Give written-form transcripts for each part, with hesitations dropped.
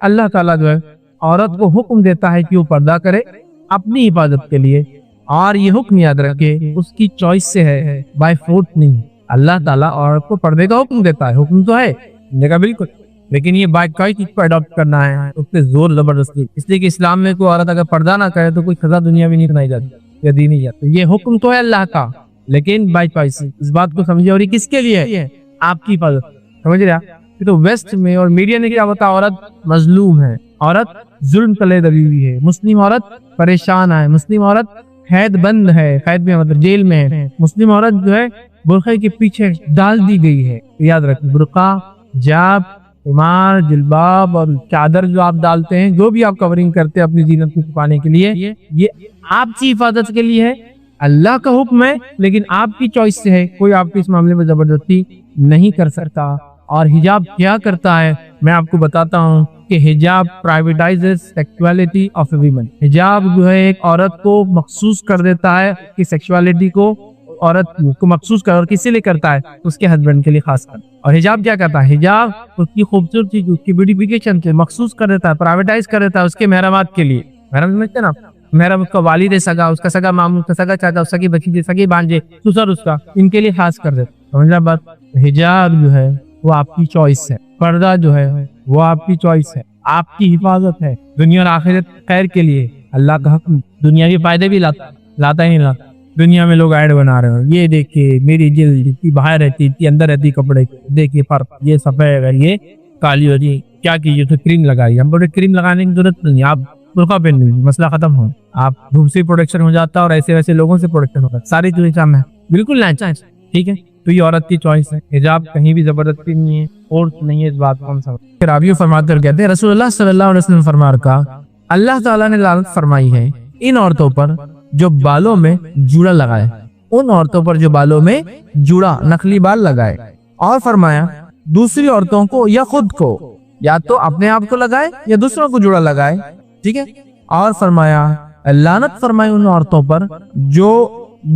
اللہ تعالیٰ جو ہے عورت کو حکم دیتا ہے کہ وہ پردہ کرے اپنی حفاظت کے لیے، اور یہ حکم یاد رکھے اس کی چوائس سے ہے، بائی فورس نہیں۔ اللہ تعالیٰ عورت کو پردے کا حکم دیتا ہے، حکم تو ہے دیکھا بالکل، لیکن یہ بائی چوائس اس کو اڈاپٹ کرنا ہے، اس پہ زور زبردستی، اس لیے کہ اسلام میں کوئی عورت اگر پردہ نہ کرے تو کوئی سزا دنیا بھی نہیں سنائی جاتی یا دی نہیں جاتی۔ یہ حکم تو ہے اللہ کا، لیکن بائی چوائس، اس بات کو سمجھے، اور یہ کس کے لیے ہے؟ آپ کی حفاظت، سمجھ رہے ہیں؟ تو ویسٹ میں اور میڈیا نے کیا بتا، عورت مظلوم ہے، عورت ظلم تلے دبی ہوئی ہے، مسلم عورت پریشان ہے، مسلم عورت قید بند ہے، قید میں مطلب جیل میں ہے، مسلم عورت جو ہے برقعے کے پیچھے ڈال دی گئی ہے۔ یاد رکھیں، برقع، حجاب، عمار، جلباب اور چادر جو آپ ڈالتے ہیں، جو بھی آپ کورنگ کرتے ہیں اپنی زینت کو چھپانے کے لیے، یہ آپ کی حفاظت کے لیے ہے، اللہ کا حکم ہے، لیکن آپ کی چوائس سے ہے، کوئی آپ کے اس معاملے میں زبردستی نہیں کر سکتا۔ اور حجاب کیا کرتا ہے میں آپ کو بتاتا ہوں کہ حجاب پرائیویٹائزز سیکسولیٹی آف اے ویمن۔ حجاب جو ہے ایک عورت کو مخصوص کر دیتا ہے کہ سیکسولیٹی کو عورت کو مخصوص کر، اور کسی لیے کرتا ہے؟ اس کے ہسبینڈ کے لیے خاص کر۔ اور حجاب کیا کرتا ہے؟ حجاب اس کی خوبصورتی، اس کی بیوٹیفیکیشن سے مخصوص کر دیتا ہے، پرائیویٹائز کر دیتا ہے اس کے محرمات کے لیے۔ محرم سمجھتے نا، محرم اس کا والد سگا، اس کا سگا ماموں، اس کا سگا چاچا، اس کی بچی، سگی بانجے، سسر، اس کا، ان کے لیے خاص کر دیتا ہے۔ سمجھا بات؟ حجاب جو ہے وہ آپ کی چوائس ہے، پردہ جو ہے وہ آپ کی چوائس ہے، آپ کی حفاظت ہے، دنیا اور آخرت خیر کے لیے۔ اللہ کا حکم دنیاوی فائدے بھی لاتا ہی نہیں لاتا۔ دنیا میں لوگ ایڈ بنا رہے ہیں، یہ دیکھیے میری جلد اتنی باہر رہتی، اتنی اندر رہتی کپڑے، دیکھیے فرق، یہ سفید ہے، یہ کالی ہو جی، کیا کیجیے تو کریم لگائیے۔ ہم بولے کریم لگانے کی ضرورت نہیں، آپ برقع پہن لیجیے، مسئلہ ختم ہو، آپ دھوپ سے پروٹیکشن ہو جاتا ہے اور ایسے ویسے لوگوں سے پروٹیکشن ہوتا ہے، ساری چیزیں سامنے بالکل نہیں، ٹھیک ہے؟ تو یہ عورت کی چوائس ہے، حجاب کہیں بھی زبردستی نہیں ہے، فورس نہیں ہے، اس بات کو ہم سمجھتے ہیں۔ راوی فرماتے ہیں، کہتے ہیں رسول اللہ صلی اللہ علیہ وسلم فرما رکھا، اللہ تعالیٰ نے لعنت فرمائی ہے ان عورتوں پر جو بالوں میں جوڑا لگائے، ان عورتوں پر جو بالوں میں جوڑا نقلی بال لگائے، اور فرمایا دوسری عورتوں کو یا خود کو، یا تو اپنے آپ کو لگائے یا دوسروں کو جوڑا لگائے، ٹھیک ہے؟ اور فرمایا لعنت فرمائی ان عورتوں پر جو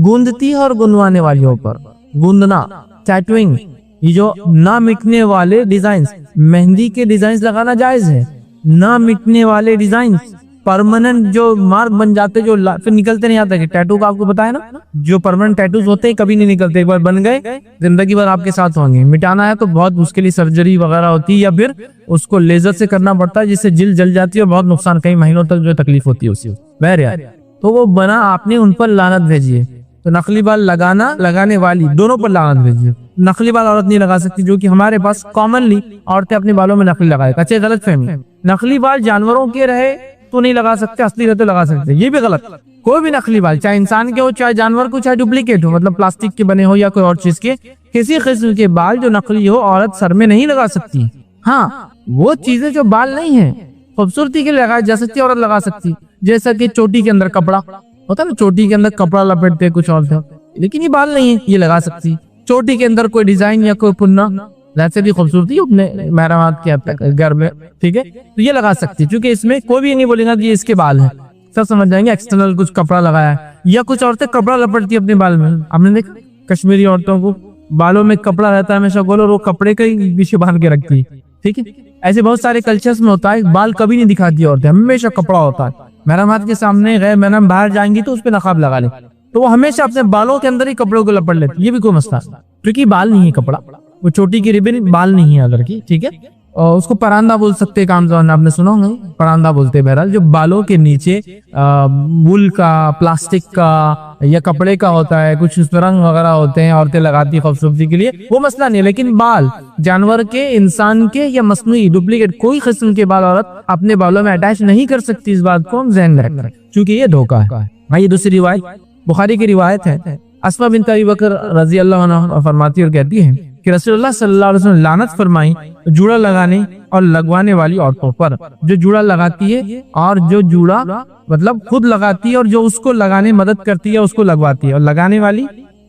گوندتی اور گنوانے والیوں پر۔ گوندنا، ٹیٹوئنگ، یہ جو نہ مٹنے والے ڈیزائنز، مہندی کے ڈیزائنز لگانا جائز ہے، نہ مٹنے والے ڈیزائنز، پرماننٹ جو مارک بن جاتے جو پھر نکلتے نہیں آتے، کہ ٹیٹو کا آپ کو بتایا نا، جو پرماننٹ ٹیٹوز ہوتے ہیں کبھی نہیں نکلتے، ایک بار بن گئے زندگی بھر آپ کے ساتھ ہوں گے۔ مٹانا ہے تو بہت اس کے لیے سرجری وغیرہ ہوتی ہے، یا پھر اس کو لیزر سے کرنا پڑتا ہے، جس سے جلد جل جاتی ہے اور بہت نقصان، کئی مہینوں تک جو تکلیف ہوتی ہے اسی بہرحال، تو وہ بنا آپ نے ان پر لعنت بھیجی ہے۔ تو نقلی بال لگانا، لگانے والی، دونوں پر لعنت بھیجی ہے۔ نقلی بال عورت نہیں لگا سکتی، جو کہ ہمارے پاس کامنلی عورتیں اپنے بالوں میں نقلی لگائے، اچھے غلط فہمی، نقلی بال جانوروں کے رہے تو نہیں لگا سکتے، اصلی رہتے لگا سکتے، یہ بھی غلط۔ کوئی بھی نقلی بال، چاہے انسان کے ہو، چاہے جانور کو، چاہے ڈپلیکیٹ ہو، مطلب پلاسٹک کے بنے ہو یا کوئی اور چیز کے، کسی قسم کے بال جو نقلی ہو عورت سر میں نہیں لگا سکتی۔ ہاں، وہ چیزیں جو بال نہیں ہیں، خوبصورتی کے لیے لگائی جا سکتی، عورت لگا سکتی، جیسا کہ چوٹی کے اندر کپڑا ہوتا ہے نا، چوٹی کے اندر کپڑا لپیٹتے کچھ عورتیں، لیکن یہ بال نہیں ہے، یہ لگا سکتی۔ چوٹی کے اندر کوئی ڈیزائن یا کوئی پننا، ویسے بھی خوبصورتی اپنے محرمات کے گھر میں، ٹھیک ہے، تو یہ لگا سکتی، کیونکہ اس میں کوئی بھی نہیں بولے گا کہ یہ اس کے بال ہیں، سب سمجھ جائیں گے ایکسٹرنل کچھ کپڑا لگایا ہے۔ یا کچھ عورتیں کپڑا لپٹتی اپنے بال میں، آپ نے دیکھا کشمیری عورتوں کو بالوں میں کپڑا رہتا ہے ہمیشہ گول، اور وہ کپڑے کا ہی پیچھے باندھ کے رکھتی ہے، ٹھیک ہے؟ ایسے بہت سارے کلچرز میں ہوتا ہے، بال کبھی نہیں دکھاتی عورتیں، ہمیشہ کپڑا ہوتا ہے۔ محرمات کے سامنے غیر محرم باہر جائیں گی تو اس پہ نقاب لگا لیں، تو وہ ہمیشہ اپنے بالوں کے اندر ہی کپڑوں کو لپٹ لیتی، یہ بھی کوئی مسئلہ، کیونکہ بال نہیں ہے کپڑا، وہ چوٹی کی ریبن بال نہیں ہے ادھر کی، ٹھیک ہے؟ اور اس کو پراندہ بول سکتے، کام زبان آپ نے سنا ہوگا، پراندہ بولتے ہیں۔ بہرحال جو بالوں کے نیچے وول کا، پلاسٹک کا یا کپڑے کا ہوتا ہے، کچھ رنگ وغیرہ ہوتے ہیں، عورتیں لگاتی خوبصورتی کے لیے، وہ مسئلہ نہیں ہے، لیکن بال جانور کے، انسان کے یا مصنوعی ڈپلیکیٹ کوئی قسم کے بال عورت اپنے بالوں میں اٹیچ نہیں کر سکتی، اس بات کو ہم ذہن میں رکھیں، چونکہ یہ دھوکہ ہے۔ یہ دوسری روایت بخاری کی روایت ہے، اسماء بنت ابی بکر رضی اللہ عنہ فرماتی اور کہتی ہے کہ رسول اللہ صلی اللہ علیہ وسلم لعنت فرمائی جوڑا لگانے اور لگوانے والی عورتوں پر، جو جوڑا لگاتی ہے اور جو جوڑا مطلب خود لگاتی ہے، اور جو اس کو لگانے مدد کرتی ہے اس کو لگواتی ہے، اور لگانے والی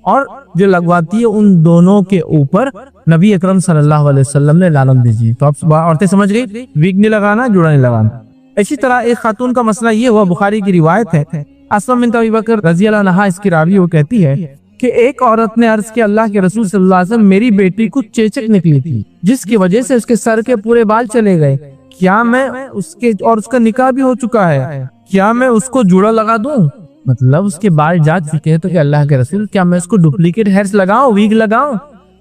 اور جو لگواتی ہے، ان دونوں کے اوپر نبی اکرم صلی اللہ علیہ وسلم نے لعنت بھیجی۔ تو اب عورتیں سمجھ گئی، ویگ نہیں لگانا، جوڑا نہیں لگانا۔ اسی طرح ایک خاتون کا مسئلہ یہ ہوا، بخاری کی روایت ہے، اسماء بنت ابی بکر رضی اللہ عنہا اس کی راوی وہ کہتی ہے کہ ایک عورت نے عرض کیا، اللہ کے رسول صلی اللہ علیہ وسلم، میری بیٹی کو چیچک نکلی تھی جس کی وجہ سے اس کے سر کے پورے بال چلے گئے، کیا میں اس کے اور اس کا نکاح بھی ہو چکا ہے، کیا میں اس کو جوڑا لگا دوں؟ مطلب اس کے بال جا چکے ہیں، تو کہ اللہ کے رسول کیا میں اس کو ڈپلیکیٹ ہیئرز لگاؤں، ویگ لگاؤں؟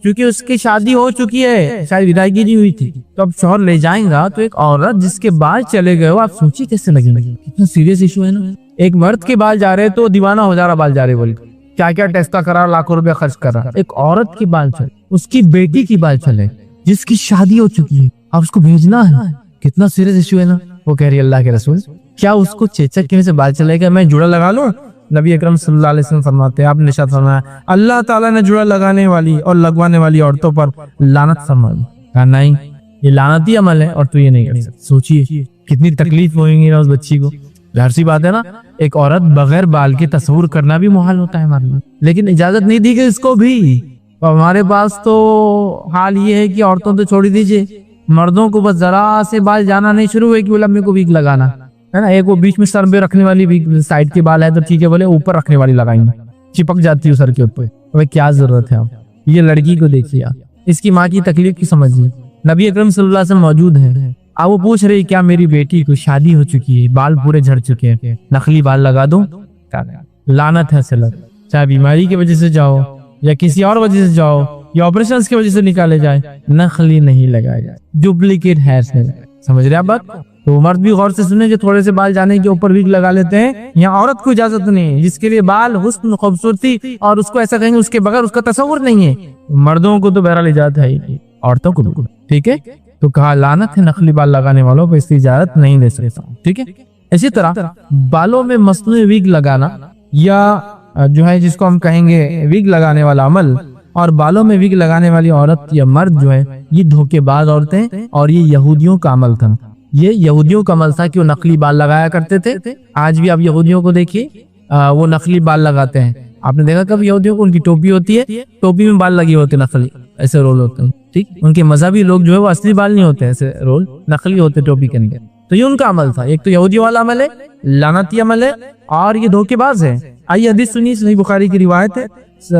کیونکہ اس کی شادی ہو چکی ہے، شاید وداعیگی نہیں ہوئی تھی، تو اب شوہر لے جائیں گا تو ایک عورت جس کے بال چلے گئے ہو، آپ سوچی کیسے لگیں گے؟ کتنا سیریس ایشو ہے نا۔ ایک مرد کے بال جا رہے تو دیوانہ ہو جا رہا، بال جا رہے بول کیا کیا ٹیسٹا کرا، لاکھوں روپے خرچ کر رہا۔ ایک عورت کے بال چلے، اس کی بیٹی کی بال چلے جس کی شادی ہو چکی ہے، اب اس کو بھیجنا ہے، کتنا سیریس ایشو ہے نا۔ وہ کہہ رہی ہے اللہ کے رسول کیا اس کو چیچک کی وجہ سے بال چلے گا، میں جوڑا لگا لوں؟ نبی اکرم صلی اللہ علیہ وسلم فرماتے ہیں، آپ نے ارشاد فرمایا اللہ تعالیٰ نے جوڑا لگانے والی اور لگوانے والی عورتوں پر لعنت فرمائی۔ کہا نہیں، یہ لعنتی عمل ہے اور تو یہ نہیں کر سکتا۔ سوچئے کتنی تکلیف ہوئیں گی نا اس بچی کو۔ ظاہر سی بات ہے نا، ایک عورت بغیر بال کے تصور کرنا بھی محال ہوتا ہے ہمارے لیے، لیکن اجازت نہیں دی گئی اس کو بھی۔ اور ہمارے پاس تو حال یہ ہے کہ عورتوں تو چھوڑی دیجئے، مردوں کو بس ذرا سے بال جانا نہیں شروع ہوئے کہ بولا میرے کو ویگ لگانا ہے نا، ایک وہ بیچ میں سر پہ رکھنے والی ویگ سائڈ کے بال ہے تو ٹھیک ہے، بولے اوپر رکھنے والی لگائیں گے، چپک جاتی ہے سر کے اوپر۔ ہمیں کیا ضرورت ہے؟ آپ یہ لڑکی کو دیکھیے، اس کی ماں کی تکلیف کی سمجھیے۔ نبی اکرم صلی اللہ علیہ وسلم موجود ہیں، اب وہ پوچھ رہی کیا میری بیٹی کو شادی ہو چکی ہے، بال پورے جھڑ چکے ہیں، نقلی بال لگا دوں؟ لعنت ہے سلط، چاہے بیماری کی وجہ سے جاؤ یا کسی اور وجہ سے جاؤ یا آپریشنز کی وجہ سے نکالے جائے، نقلی نہیں لگایا جائے، ڈپلیکیٹ ہیئرز نہیں لگائے۔ سمجھ رہے آپ بات؟ تو مرد بھی غور سے سنیں جو تھوڑے سے بال جانے کے اوپر ویگ لگا لیتے ہیں، یہاں عورت کو اجازت نہیں ہے، جس کے لیے بال حسن خوبصورتی اور اس کو ایسا کہیں گے اس کے بغیر اس کا تصور نہیں ہے۔ مردوں کو تو بہرحال اجازت ہے، عورتوں کو بالکل ٹھیک ہے۔ تو کہا لعنت ہے نقلی بال لگانے والوں کو، اس کی اجازت نہیں دے سکتا، ٹھیک ہے۔ اسی طرح بالوں میں مصنوعی ویگ لگانا یا جو ہے جس کو ہم کہیں گے ویگ لگانے والا عمل، اور بالوں میں ویگ لگانے والی عورت یا مرد جو ہے یہ دھوکے باز عورتیں اور یہ یہودیوں کا عمل تھا۔ یہ یہودیوں کا عمل تھا کہ وہ نقلی بال لگایا کرتے تھے۔ آج بھی آپ یہودیوں کو دیکھیے، وہ نقلی بال لگاتے ہیں۔ آپ نے دیکھا کب یہودیوں کو ان کی ٹوپی ہوتی ہے، ٹوپی میں بال لگے ہوتے نقلی، ایسے رول ہوتے ہیں، ٹھیک۔ ان کے مذہبی لوگ جو ہے وہ اصلی بال نہیں ہوتے، ایسے رول نقلی ہوتے ٹوپی کے اندر۔ تو یہ ان کا عمل تھا، ایک تو یہودیوں والا عمل ہے، لعنتی عمل ہے، اور یہ دھوکے باز ہے۔ آئیے حدیث سنیے، صحیح بخاری کی روایت ہے،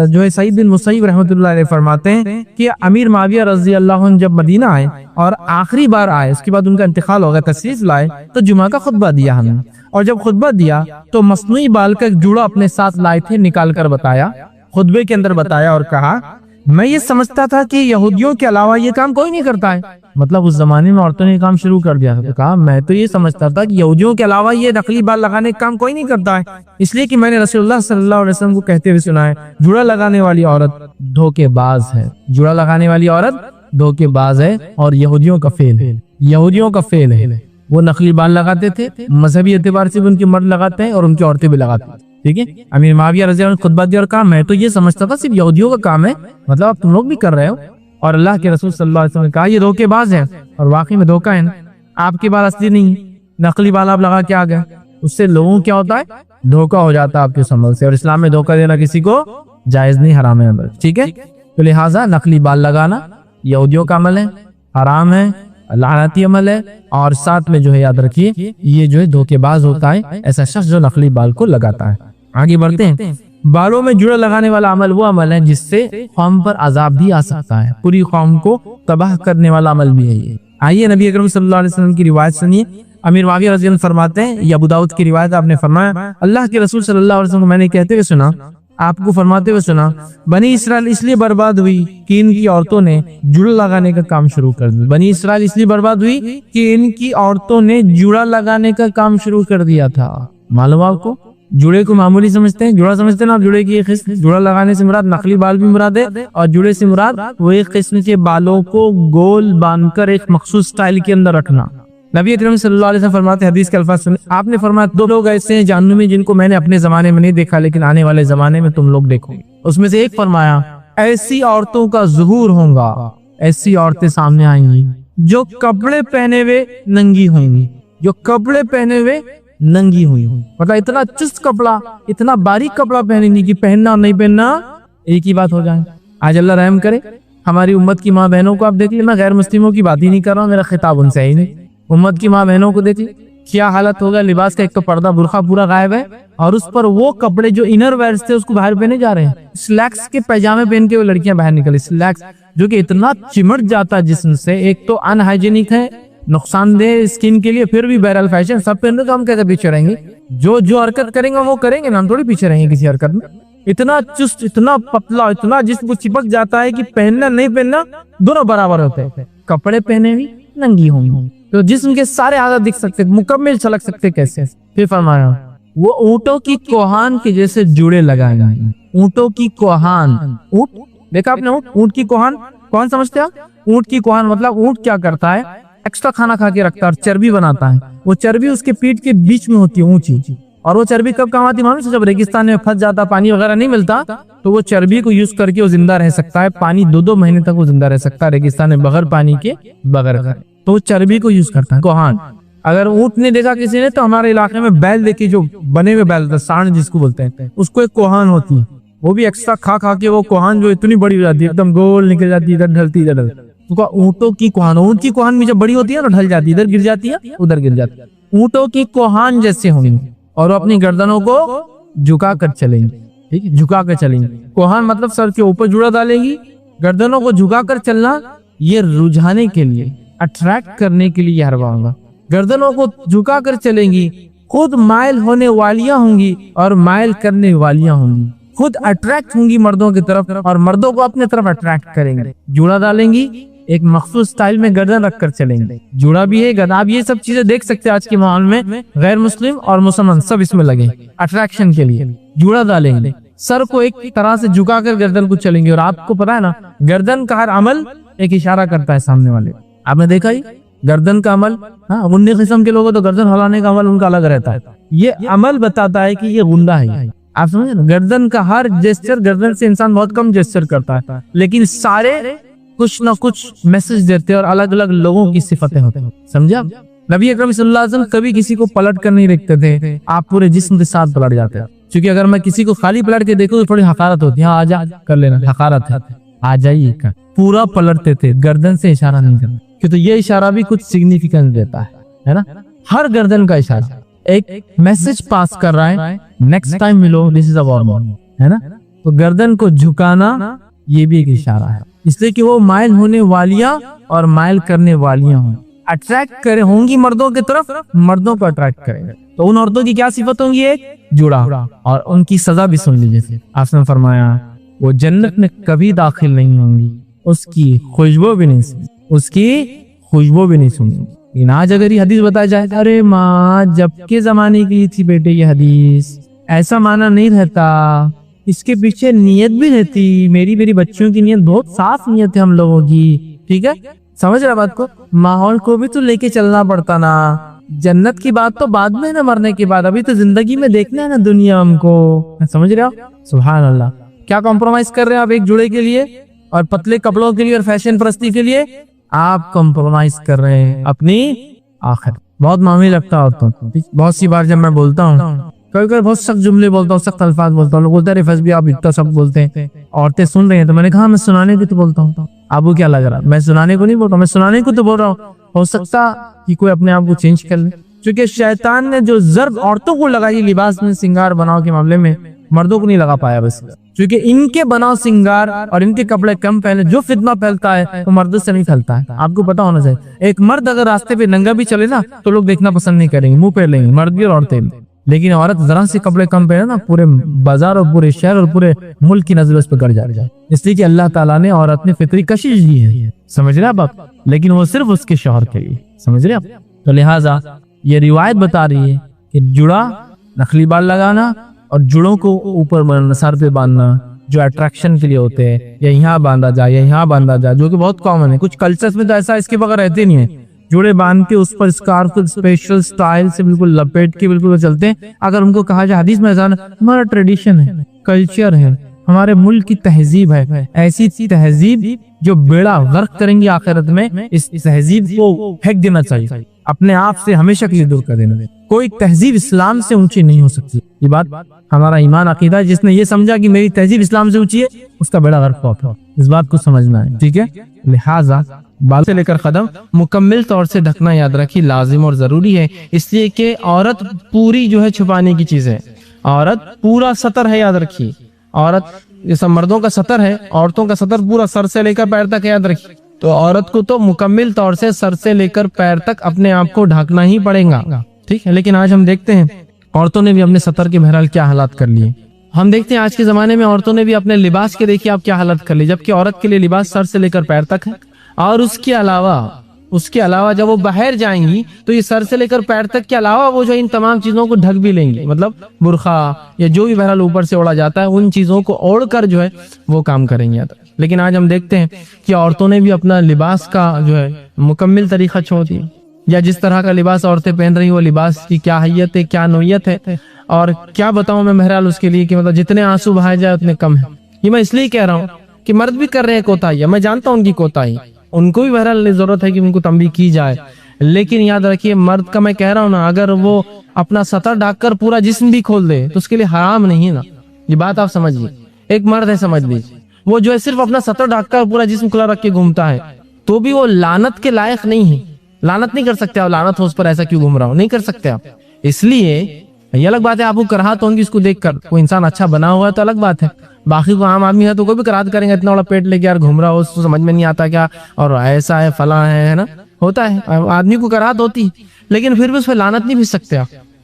جو ہے سعید بن مسیب رحمۃ اللہ علیہ فرماتے ہیں کہ امیر معاویہ رضی اللہ عنہ جب مدینہ آئے اور آخری بار آئے، اس کے بعد ان کا انتقال ہو گیا، تشریف لائے تو جمعہ کا خطبہ دیا ہم نے، اور جب خطبہ دیا تو مصنوعی بال کا ایک جوڑا اپنے ساتھ لائے تھے، نکال کر بتایا، خطبے کے اندر بتایا اور کہا میں یہ سمجھتا تھا کہ یہودیوں کے علاوہ یہ کام کوئی نہیں کرتا ہے۔ مطلب اس زمانے میں عورتوں نے یہ کام شروع کر دیا تھا، تو کہا میں تو یہ سمجھتا تھا کہ یہودیوں کے علاوہ یہ نقلی بال لگانے کا کام کوئی نہیں کرتا ہے، اس لیے کہ میں نے رسول اللہ صلی اللہ علیہ وسلم کو کہتے ہوئے سنا ہے جوڑا لگانے والی عورت دھوکے باز ہے، جوڑا لگانے والی عورت دھوکے باز ہے اور یہودیوں کا فعل ہے، یہودیوں کا فعل ہے۔ وہ نقلی بال لگاتے تھے، مذہبی اعتبار سے بھی ان کے مرد لگاتے ہیں اور ان کی عورتیں بھی لگاتی ہیں، ٹھیک ہے۔ امیر معاویہ رضی اللہ عنہ خطبہ دیا اور کہا میں تو یہ سمجھتا تھا صرف یہودیوں کا کام ہے، مطلب اب تم لوگ بھی کر رہے ہو۔ اور اللہ کے رسول صلی اللہ علیہ وسلم نے کہا یہ دھوکے باز ہے، اور واقعی میں دھوکہ ہے نا، آپ کے بال اصلی نہیں ہے، نقلی بال آپ لگا کے آ گئے، اس سے لوگوں کیا ہوتا ہے، دھوکہ ہو جاتا ہے آپ کے عمل سے، اور اسلام میں دھوکہ دینا کسی کو جائز نہیں، حرام ہے، ٹھیک ہے۔ تو لہٰذا نقلی بال لگانا یہودیوں کا عمل ہے، حرام ہے، لعنتی عمل ہے، اور ساتھ میں جو ہے یاد رکھیے یہ جو ہے دھوکے باز ہوتا ہے ایسا شخص جو نقلی بال کو لگاتا ہے۔ آگے بڑھتے ہیں، بالوں میں جوڑا لگانے والا عمل وہ عمل ہے جس سے قوم پر عذاب بھی آ سکتا ہے، پوری قوم کو تباہ کرنے والا عمل بھی ہے یہ۔ آئیے نبی اکرم صلی اللہ علیہ وسلم کی روایت سنیے، امیر معاویہ رضی اللہ عنہ فرماتے ہیں، یہ ابو داؤد کی روایت، آپ نے فرمایا اللہ کے رسول صلی اللہ علیہ وسلم کو میں نے کہتے ہوئے سنا، آپ کو فرماتے ہوئے سنا بنی اسرائیل اس لیے برباد ہوئی کہ ان کی عورتوں نے جوڑا لگانے کا کام شروع کر دیا۔ بنی اسرائیل اس لیے برباد ہوئی کہ ان کی عورتوں نے جوڑا لگانے کا کام شروع کر دیا تھا۔ معلوم آپ کو جوڑے کو معمولی سمجھتے ہیں، جوڑا سمجھتے ہیں نا، جوڑے کی ایک قسم، جوڑا لگانے سے مراد نقلی بال بھی مراد ہے، اور جوڑے سے مراد وہ ایک قسم کے بالوں کو گول باندھ کر ایک مخصوص سٹائل کے اندر رکھنا۔ نبی اکرم صلی اللہ علیہ وسلم فرماتے ہیں، حدیث کے الفاظ سنیں، آپ نے فرمایا دو لوگ ایسے ہیں جہنم میں جن کو میں نے اپنے زمانے میں نہیں دیکھا لیکن آنے والے زمانے میں تم لوگ دیکھو گے۔ اس میں سے ایک فرمایا ایسی عورتوں کا ظہور ہوگا، ایسی عورتیں سامنے آئیں گی جو کپڑے پہنے ہوئے ننگی ہوئیں گی، جو کپڑے پہنے ہوئے ننگی ہوئی ہوں، مطلب اتنا چست کپڑا، اتنا باریک کپڑا پہنیں گی کہ پہننا اور نہیں پہننا ایک ہی بات ہو جائے۔ آج اللہ رحم کرے ہماری امت کی ماں بہنوں کو آپ دیکھ لیں، میں غیر مسلموں کی بات ہی نہیں کر رہا ہوں، میرا خطاب ان سے ہی نہیں، امت کی ماں بہنوں کو دیکھ لیں کیا حالت ہوگا، لباس کا ایک تو پردہ برقع پورا غائب ہے، اور اس پر وہ کپڑے جو انر ویئرز تھے اس کو باہر پہنے جا رہے ہیں، سلیکس کے پیجامے پہن کے وہ لڑکیاں باہر نکلی، سلیکس جو کہ اتنا چمٹ جاتا ہے جسم سے، ایک تو ان ہائیجینک ہے، نقصان دہ اسکن کے لیے، پھر بھی بہرحال فیشن سب پہننے تو ہم کیسے پیچھے رہیں گے؟ جو حرکت کریں گے وہ کریں گے نا، ہم تھوڑی پیچھے رہیں گے کسی حرکت میں۔ اتنا چست، اتنا پتلا، اتنا جسم کو چپک جاتا ہے کہ پہننا نہیں پہننا دونوں برابر ہوتے ہیں۔ کپڑے پہنے بھی ننگی ہوں گی تو جسم کے سارے اعضاء دکھ سکتے، مکمل چھلک سکتے کیسے؟ پھر فرمایا وہ اونٹوں کی کوہان کے جیسے جوڑے لگائے گئے۔ اونٹوں کی کوہان، اونٹ دیکھا آپ نے؟ اونٹ کی کوہان کون سمجھتے ہیں؟ اونٹ کی کوہان مطلب اونٹ کیا کرتا ہے؟ ایکسٹرا کھانا کھا کے رکھتا ہے اور چربی بناتا ہے۔ وہ چربی اس کے پیٹ کے بیچ میں ہوتی ہے اونچی، اور وہ چربی کب کام آتی ہے؟ جب ریگستان میں پھنس جاتا، پانی وغیرہ نہیں ملتا، تو وہ چربی کو یوز کر کے وہ زندہ رہ سکتا ہے۔ پانی 2 مہینے تک وہ زندہ رہ سکتا ہے ریگستان میں، بغیر پانی کے، بغیر تو وہ چربی کو یوز کرتا ہے کوہان۔ اگر اونٹ نہیں دیکھا کسی نے تو ہمارے علاقے میں بیل دیکھی، جو بنے ہوئے بیل سانڈ جس کو بولتے ہیں، اس کو ایک کوہان ہوتی ہے، وہ بھی ایکسٹرا کھا کھا کے وہ کوہان جو اتنی بڑی ہو جاتی ہے، ایک دم گول نکل جاتی ہے، ادھر ڈھلتی ادھر۔ اونٹوں کی کوہان، اونٹ کی کوہان بھی جب بڑی ہوتی ہے تو ڈھل جاتی ہے، ادھر گر جاتی ہے ادھر گر جاتی ہے۔ اونٹوں کی کوہان جیسے ہوں گے اور وہ اپنی گردنوں کو جھکا کر چلیں گے، ٹھیک ہے، جھکا کر چلیں گے۔ کوہان مطلب سر کے اوپر جوڑا ڈالیں گی، گردنوں کو جھکا کر چلنا، یہ رجھانے کے لیے، اٹریکٹ کرنے کے لیے یہ حربہ ہوگا۔ گردنوں کو جھکا کر چلیں گی، خود مائل ہونے والیاں ہوں گی اور مائل کرنے والیاں ہوں گی، خود اٹریکٹ ہوں گی مردوں کی طرف اور مردوں کو اپنے طرف اٹریکٹ کریں گے۔ جوڑا ڈالیں گی، ایک مخصوص سٹائل میں گردن رکھ کر چلیں گے، جوڑا بھی ہے، گدا بھی ہے، سب چیزیں دیکھ سکتے ہیں آج کے ماحول میں، غیر مسلم اور مسلمان سب اس میں لگے اٹریکشن کے لیے۔ جوڑا ڈالیں گے، سر کو ایک طرح سے جھکا کر گردن کو چلیں گے، اور آپ کو پتا ہے نا گردن کا ہر عمل ایک اشارہ کرتا ہے سامنے والے۔ آپ نے دیکھا ہی گردن کا عمل، ہاں غنڈے قسم کے لوگوں تو گردن ہلانے کا عمل ان کا الگ رہتا ہے، یہ عمل بتاتا ہے کہ یہ غنڈا ہے۔ آپ سمجھے نا، گردن کا ہر جیسچر، گردن سے انسان بہت کم جیسچر کرتا ہے، لیکن سارے کچھ نہ کچھ میسج دیتے ہیں اور الگ الگ لوگوں کی صفتیں ہوتے ہیں، سمجھا؟ نبی اکرم صلی اللہ علیہ وسلم کبھی کسی کو پلٹ کر نہیں دیکھتے تھے، آپ پورے جسم کے ساتھ پلٹ جاتے ہیں، کیونکہ اگر میں کسی کو خالی پلٹ کے دیکھوں تو تھوڑی حقارت ہوتی ہے، ہاں آجا کر لینا، حقارت ہے، آ جائیے کا پورا پلٹتے تھے، گردن سے اشارہ نہیں کرنا، کیونکہ یہ اشارہ بھی کچھ سگنیفیکنس دیتا ہے نا، ہر گردن کا اشارہ ایک میسج پاس کر رہا ہے، نیکسٹ ٹائم ملو دس از اے وارننگ، ہے نا؟ تو گردن کو جھکانا یہ بھی ایک اشارہ ہے، اس لیے کہ وہ مائل ہونے والیاں اور مائل کرنے والیاں ہوں، اٹریکٹ کرے ہوں گی مردوں کی طرف، مردوں کو اٹریکٹ کریں گے۔ تو ان عورتوں کی کیا صفت ہوں گی؟ ایک جوڑا، اور ان کی سزا بھی سن لیجیے۔ آپ نے فرمایا وہ جنت میں کبھی داخل نہیں ہوں گی، اس کی خوشبو بھی نہیں سنیں، اس کی خوشبو بھی نہیں سنیں۔ لیکن آج اگر یہ حدیث بتایا جائے، ارے ماں جب کے زمانے کی تھی بیٹے یہ حدیث، ایسا معنی نہیں رہتا، اس کے پیچھے نیت بھی رہتی، میری بچیوں کی نیت بہت صاف نیت ہے ہم لوگوں کی، ٹھیک ہے؟ سمجھ رہا بات کو؟ ماحول کو بھی تو لے کے چلنا پڑتا نا، جنت کی بات تو بعد میں نا، مرنے کے بعد، ابھی تو زندگی میں دیکھنا ہے نا دنیا ہم کو، سمجھ رہے ہو؟ سبحان اللہ، کیا کمپرومائز کر رہے ہیں آپ ایک جوڑے کے لیے اور پتلے کپڑوں کے لیے اور فیشن پرستی کے لیے؟ آپ کمپرومائز کر رہے ہیں اپنی آخر۔ بہت معمولی لگتا ہوتا ہوں، بہت سی بار جب میں بولتا ہوں، کبھی کبھی بہت سخت جملے بولتا ہوں، سخت الفاظ بولتا ہوں، لوگ بولتے ہیں بھی آپ اتنا سخت بولتے ہیں، عورتیں سن رہی ہیں، تو میں نے کہا میں سنانے کو تو بولتا ہوں، آپ کو کیا لگ رہا؟ میں سنانے کو نہیں بول رہا، میں سنانے کو تو بول رہا ہوں، ہو سکتا کہ کوئی اپنے آپ کو چینج کر لے، کیونکہ شیطان نے جو ضرب عورتوں کو لگائی لباس میں، سنگار بناؤ کے معاملے میں، مردوں کو نہیں لگا پایا، بس کیونکہ ان کے بناؤ سنگار اور ان کے کپڑے کم پہنے، جو فتنہ پھیلتا ہے وہ مردوں سے نہیں پھیلتا ہے۔ آپ کو پتا ہونا چاہیے، ایک مرد اگر راستے پہ ننگا بھی چلے نا تو لوگ دیکھنا پسند نہیں کریں گے، منہ پھیر لیں گے، مرد بھی اور عورتیں بھی، لیکن عورت ذرا سے کپڑے کم پہنے نا، پورے بازار اور پورے شہر اور پورے ملک کی نظر اس پہ گڑ جائے، اس لیے کہ اللہ تعالیٰ نے عورت نے فطری کشش دی ہے، سمجھ رہے آپ؟ لیکن وہ صرف اس کے شوہر کے لیے، سمجھ رہے آپ؟ تو لہٰذا یہ روایت بتا رہی ہے کہ جڑا، نخلی بال لگانا اور جڑوں کو اوپر سر پہ باندھنا جو اٹریکشن کے لیے ہوتے ہیں، یا یہاں باندھا جائے یا یہاں باندھا جائے، جو کہ بہت کامن ہے، کچھ کلچرز میں تو ایسا اس کے بغیر رہتے نہیں ہیں، جوڑے باندھ کے اس پر اسکارف اسپیشل سٹائل سے بالکل لپیٹ کے بالکل چلتے ہیں۔ اگر ان کو کہا جائے حدیث میں ہمارا ٹریڈیشن ہے، کلچر ہے، ہمارے ملک کی تہذیب ہے، ایسی تہذیب جو بیڑا غرق کریں گی آخرت میں، اس تہذیب کو پھینک دینا چاہیے، اپنے آپ سے ہمیشہ کے لیے دور کر دینا۔ کوئی تہذیب اسلام سے اونچی نہیں ہو سکتی، یہ بات ہمارا ایمان عقیدہ ہے۔ جس نے یہ سمجھا کہ میری تہذیب اسلام سے اونچی ہے، اس کا بیڑا غرق ہوا، اس بات کو سمجھنا ہے، ٹھیک ہے؟ لہٰذا بال سے لے کر قدم مکمل طور سے ڈھکنا یاد رکھیے لازم اور ضروری ہے، اس لیے کہ عورت پوری جو ہے چھپانے کی چیز ہے، عورت پورا سطر ہے، یاد رکھیے۔ عورت جیسا مردوں کا سطر ہے، عورتوں کا سطر پورا سر سے لے کر پیر تک یاد رکھیے، تو عورت کو تو مکمل طور سے سر سے لے کر پیر تک اپنے آپ کو ڈھانکنا ہی پڑے گا، ٹھیک ہے۔ لیکن آج ہم دیکھتے ہیں عورتوں نے بھی اپنے سطر کے بہرحال کیا حالات کر لیے۔ ہم دیکھتے ہیں آج کے زمانے میں عورتوں نے بھی اپنے لباس کے دیکھیے آپ کیا حالت کر لی، جبکہ عورت کے لیے لباس سر سے لے کر پیر تک ہے، اور اس کے علاوہ جب وہ باہر جائیں گی تو یہ سر سے لے کر پیر تک کے علاوہ وہ جو ان تمام چیزوں کو ڈھک بھی لیں گی، مطلب برقع یا جو بھی بہرحال اوپر سے اوڑا جاتا ہے ان چیزوں کو اوڑھ کر جو ہے وہ کام کریں گے۔ لیکن آج ہم دیکھتے ہیں کہ عورتوں نے بھی اپنا لباس کا جو ہے مکمل طریقہ چھوڑ دیا، یا جس طرح کا لباس عورتیں پہن رہی وہ لباس کی کیا حیت ہے، کیا نوعیت ہے، اور کیا بتاؤں میں بہرحال اس کے لیے کہ مطلب جتنے آنسو بہائے جائے اتنے کم ہے۔ یہ میں اس لیے کہہ رہا ہوں کہ مرد بھی کر رہے ہیں کوتاہی، میں جانتا ہوں ان کی کوتاہی، ان کو بھی بہرحال ضرورت ہے کہ ان کو تنبیہ کی جائے، لیکن یاد رکھیے مرد کا میں کہہ رہا ہوں نا، اگر وہ اپنا سطر ڈھک کر پورا جسم بھی کھول دے تو اس کے لیے حرام نہیں ہے نا، یہ بات آپ سمجھیے۔ ایک مرد ہے سمجھ لیجیے، وہ جو ہے صرف اپنا سطر ڈھک کر پورا جسم کھلا رکھ کے گھومتا ہے تو بھی وہ لعنت کے لائق نہیں ہے، لعنت نہیں کر سکتے آپ، لعنت ہو اس پر ایسا کیوں گھوم رہا ہوں، نہیں کر سکتے آپ۔ اس لیے یہ الگ بات ہے آپ کو کراہت ہوگی اس کو دیکھ کر، کوئی انسان اچھا بنا ہوا ہے تو الگ بات ہے، باقی کو عام آدمی ہے تو کوئی بھی کراہت کریں گے، اتنا بڑا پیٹ لے کے یار گھوم رہا ہو، اس کو سمجھ میں نہیں آتا کیا، اور ایسا ہے فلاں ہے نا، ہوتا ہے آدمی کو کراہت ہوتی، لیکن پھر بھی اس پہ لعنت نہیں بھیج سکتے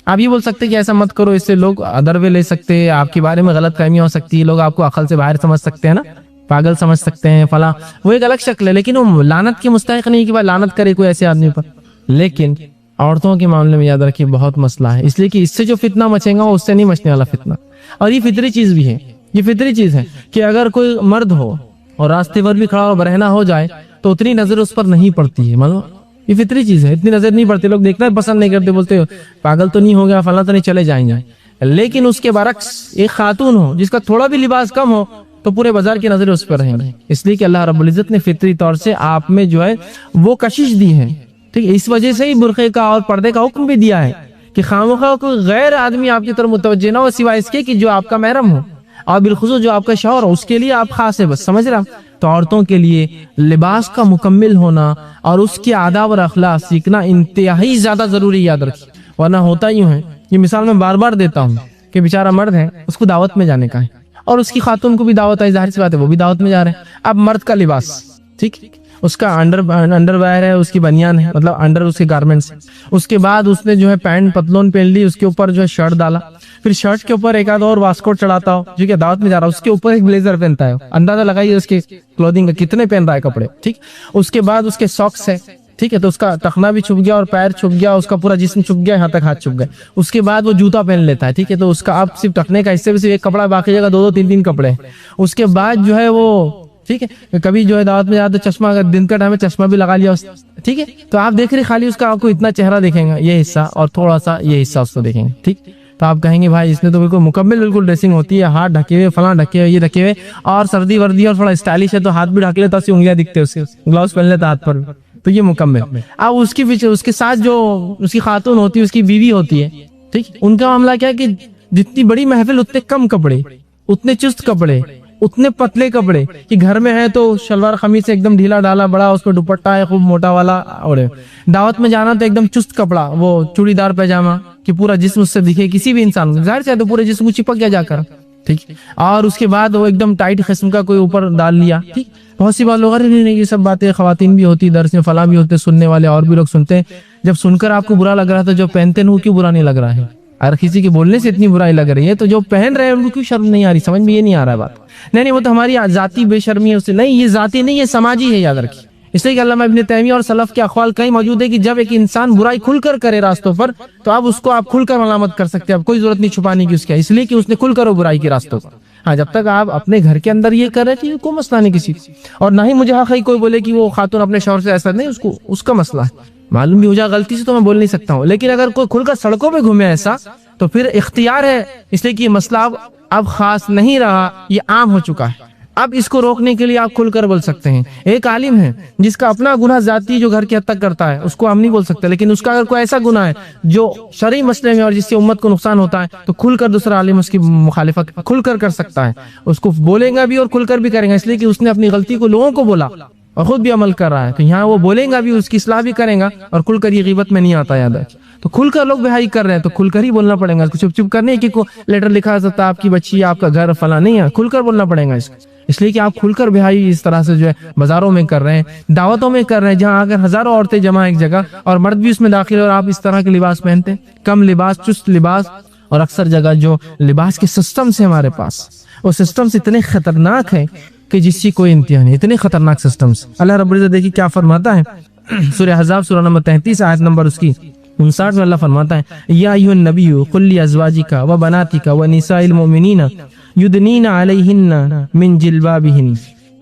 آپ یہ بول سکتے کہ ایسا مت کرو، اس سے لوگ ادروے لے سکتے ہیں، آپ کے بارے میں غلط فہمی ہو سکتی ہے، لوگ آپ کو عقل سے باہر سمجھ سکتے ہیں نا، پاگل سمجھ سکتے ہیں فلاں، وہ ایک الگ شکل ہے، لیکن وہ لعنت کے مستحق نہیں کہ بھائی لعنت کرے کوئی ایسے آدمی پر۔ لیکن عورتوں کے معاملے میں یاد رکھیے بہت مسئلہ ہے، اس لیے کہ اس سے جو فتنہ مچے گا وہ اس سے نہیں مچنے والا فتنہ، اور یہ فطری چیز بھی ہے، یہ فطری چیز ہے کہ اگر کوئی مرد ہو اور راستے پر بھی کھڑا اور برہنہ ہو جائے تو اتنی نظر اس پر نہیں پڑتی ہے، مطلب یہ فطری چیز ہے، اتنی نظر نہیں پڑتی، لوگ دیکھنا پسند نہیں کرتے، بولتے پاگل تو نہیں ہو گیا فلاں تو نہیں، چلے جائیں گے۔ لیکن اس کے برعکس ایک خاتون ہو جس کا تھوڑا بھی لباس کم ہو تو پورے بازار کی نظریں اس پر رہیں گی، اس لیے کہ اللہ رب العزت نے فطری طور سے آپ میں جو ہے وہ کشش دی ہے، ٹھیک ہے، اس وجہ سے ہی برقعے کا اور پردے کا حکم بھی دیا ہے کہ خامخواہ کوئی غیر آدمی آپ کی طرف متوجہ نہ ہو سوائے اس کے کہ جو آپ کا محرم ہو، اور بالخصوص جو آپ کا شوہر ہو اس کے لیے آپ خاص ہے، بس سمجھ رہا۔ تو عورتوں کے لیے لباس کا مکمل ہونا اور اس کے آداب اور اخلاق سیکھنا انتہائی زیادہ ضروری، یاد رکھیے، ورنہ ہوتا یوں ہے، یہ مثال میں بار بار دیتا ہوں کہ بیچارہ مرد ہے، اس کو دعوت میں جانے کا ہے اور اس کی خاتون کو بھی دعوت ہے، ظاہر سی بات ہے وہ بھی دعوت میں جا رہے ہیں۔ اب مرد کا لباس، ٹھیک، اس کا انڈر ویئر ہے، اس کی بنیان ہے، مطلب انڈر اس کے گارمنٹس، اس کے بعد اس نے جو ہے پینٹ پتلون پہن لی، اس کے اوپر جو ہے شرٹ ڈالا، پھر شرٹ کے اوپر ایک آدھ اور واسکوٹ چڑھاتا ہو جو کہ دعوت میں جا رہا ہے، اس کے اوپر ایک بلیزر پہنتا ہے، اندازہ لگائیے اس کے کلودنگ کا کتنے پہن رہا ہے کپڑے، ٹھیک۔ اس کے بعد اس کے ساکس ہے، ٹھیک ہے، تو اس کا ٹخنا بھی چھپ گیا اور پیر چھپ گیا، اس کا پورا جسم چھپ گیا، یہاں تک ہاتھ چھپ گئے۔ اس کے بعد وہ جوتا پہن لیتا ہے، ٹھیک ہے، تو اس کا اب صرف ٹخنے کا حصے میں صرف ایک کپڑا باقی جگہ دو تین تین کپڑے۔ اس کے بعد جو ہے وہ ٹھیک ہے، کبھی جو ہے دعوت میں جاتا چشمہ، اگر دن کا ٹائم ہے چشمہ بھی لگا لیا، ٹھیک ہے، تو آپ دیکھ رہے خالی اس کا آپ کو اتنا چہرہ دیکھیں گا، یہ حصہ اور تھوڑا سا یہ حصہ اس کو دیکھیں گے، ٹھیک، تو آپ کہیں گے بھائی اس نے تو بالکل مکمل بالکل ڈریسنگ ہوتی ہے، ہاتھ ڈھکے ہوئے فلاں ڈھکے ہوئے یہ ڈھکے ہوئے، اور سردی وردی اور تھوڑا اسٹائلش ہے تو ہاتھ بھی ڈھک لیتا، اس کی انگلیاں دکھتے، اس کے گلاوز پہن لیتا ہاتھ پر، تو یہ مکمل۔ اب اس کے پیچھے اس کے ساتھ جو اس کی خاتون ہوتی ہے، اس کی بیوی ہوتی ہے، ٹھیک، ان کا معاملہ کیا ہے کہ جتنی بڑی محفل اتنے کم کپڑے، اتنے چست کپڑے، اتنے پتلے کپڑے کہ گھر میں ہے تو شلوار قمیص سے ایک دم ڈھیلا ڈالا بڑا، اس پہ دوپٹہ ہے خوب موٹا والا، اور دعوت میں جانا تو ایک دم چست کپڑا، وہ چوڑی دار پیجامہ کہ پورا جسم اس سے دکھے کسی بھی انسان کو، ظاہر سے تو پورے جسم کو چپک گیا جا کر، ٹھیک، اور اس کے بعد وہ ایک دم ٹائٹ قسم کا کوئی اوپر ڈال لیا، ٹھیک۔ بہت سی بات لوگ نہیں، یہ سب باتیں خواتین بھی ہوتی، درس میں فلاں بھی ہوتے، سننے والے اور بھی لوگ سنتے ہیں، جب سن کر آپ کو برا لگ رہا تھا، جو پہنتے ہیں وہ کیوں برا نہیں لگ رہا ہے؟ اگر کسی کے بولنے سے اتنی برائی لگ رہی ہے تو جو پہن رہے ہیں ان کو کیوں شرم نہیں آ رہی؟ سمجھ میں یہ نہیں آ رہا ہے بات، نہیں وہ تو ہماری ذاتی بے شرمی ہے اس سے، نہیں یہ ذاتی نہیں، یہ سماجی ہے، یاد رکھیے۔ اس لیے کہ علامہ ابن تیمیہ اور سلف کے اقوال کہیں موجود ہے کہ جب ایک انسان برائی کھل کر کرے راستوں پر تو اب اس کو آپ کھل کر ملامت کر سکتے ہیں، اب کوئی ضرورت نہیں چھپانے کی اس کی، اس لیے کہ اس نے کھل کر وہ برائی کے راستوں پر۔ ہاں جب تک آپ اپنے گھر کے اندر یہ کر رہے تھے کوئی مسئلہ نہیں کسی، اور نہ ہی مجھے حق ہے کوئی بولے کہ وہ خاتون اپنے شوہر سے ایسا نہیں، اس کا مسئلہ ہے، معلوم بھی ہو جائے غلطی سے تو میں بول نہیں سکتا ہوں، لیکن اگر کوئی کھل کر سڑکوں پہ گھومے ایسا تو پھر اختیار ہے، اس لیے کہ یہ مسئلہ اب خاص نہیں رہا، یہ عام ہو چکا ہے۔ اب اس کو روکنے کے لیے آپ کھل کر بول سکتے ہیں۔ ایک عالم ہے جس کا اپنا گناہ ذاتی جو گھر کی حد تک کرتا ہے اس کو ہم نہیں بول سکتے، لیکن اس کا اگر کوئی ایسا گناہ ہے جو شرعی مسئلے میں اور جس سے امت کو نقصان ہوتا ہے تو کھل کر دوسرا عالم اس کی مخالفت کھل کر سکتا ہے، اس کو بولے گا بھی اور کھل کر بھی کریں گا، اس لیے کہ اس نے اپنی غلطی کو لوگوں کو بولا اور خود بھی عمل کر رہا ہے، تو یہاں وہ بولیں گا بھی، اس کی اصلاح بھی کریں گا، اور کھل کر یہ غیبت میں نہیں آتا، یاد ہے۔ تو کھل کر لوگ بہائی کر رہے ہیں تو کھل کر ہی بولنا پڑے گا، اس کو چپ چپ کرنے کہ لیٹر لکھا سکتا آپ کی بچی، آپ کا گھر فلاں نہیں ہے، کھل کر بولنا پڑے گا اس کو۔ اس لیے کہ آپ کھل کر بہائی اس طرح سے جو ہے بازاروں میں کر رہے ہیں، دعوتوں میں کر رہے ہیں، جہاں اگر ہزاروں عورتیں جمع ایک جگہ اور مرد بھی اس میں داخل اور آپ اس طرح کے لباس پہنتے ہیں، کم لباس، چست لباس. اور اکثر جگہ جو لباس کے سسٹمز ہیں ہمارے پاس، وہ سسٹمز اتنے خطرناک ہیں کہ جس کی کوئی انتہا نہیں، اتنے خطرناک سسٹمز. اللہ رب العزت دیکھیے کیا فرماتا ہے سورہ احزاب سورہ نمبر 33 آیت نمبر اس کی 59 میں اللہ فرماتا ہے یا ایھا النبی قل لازواجک و بناتک و نساء المؤمنین یدنین علیہن من جلبابہن.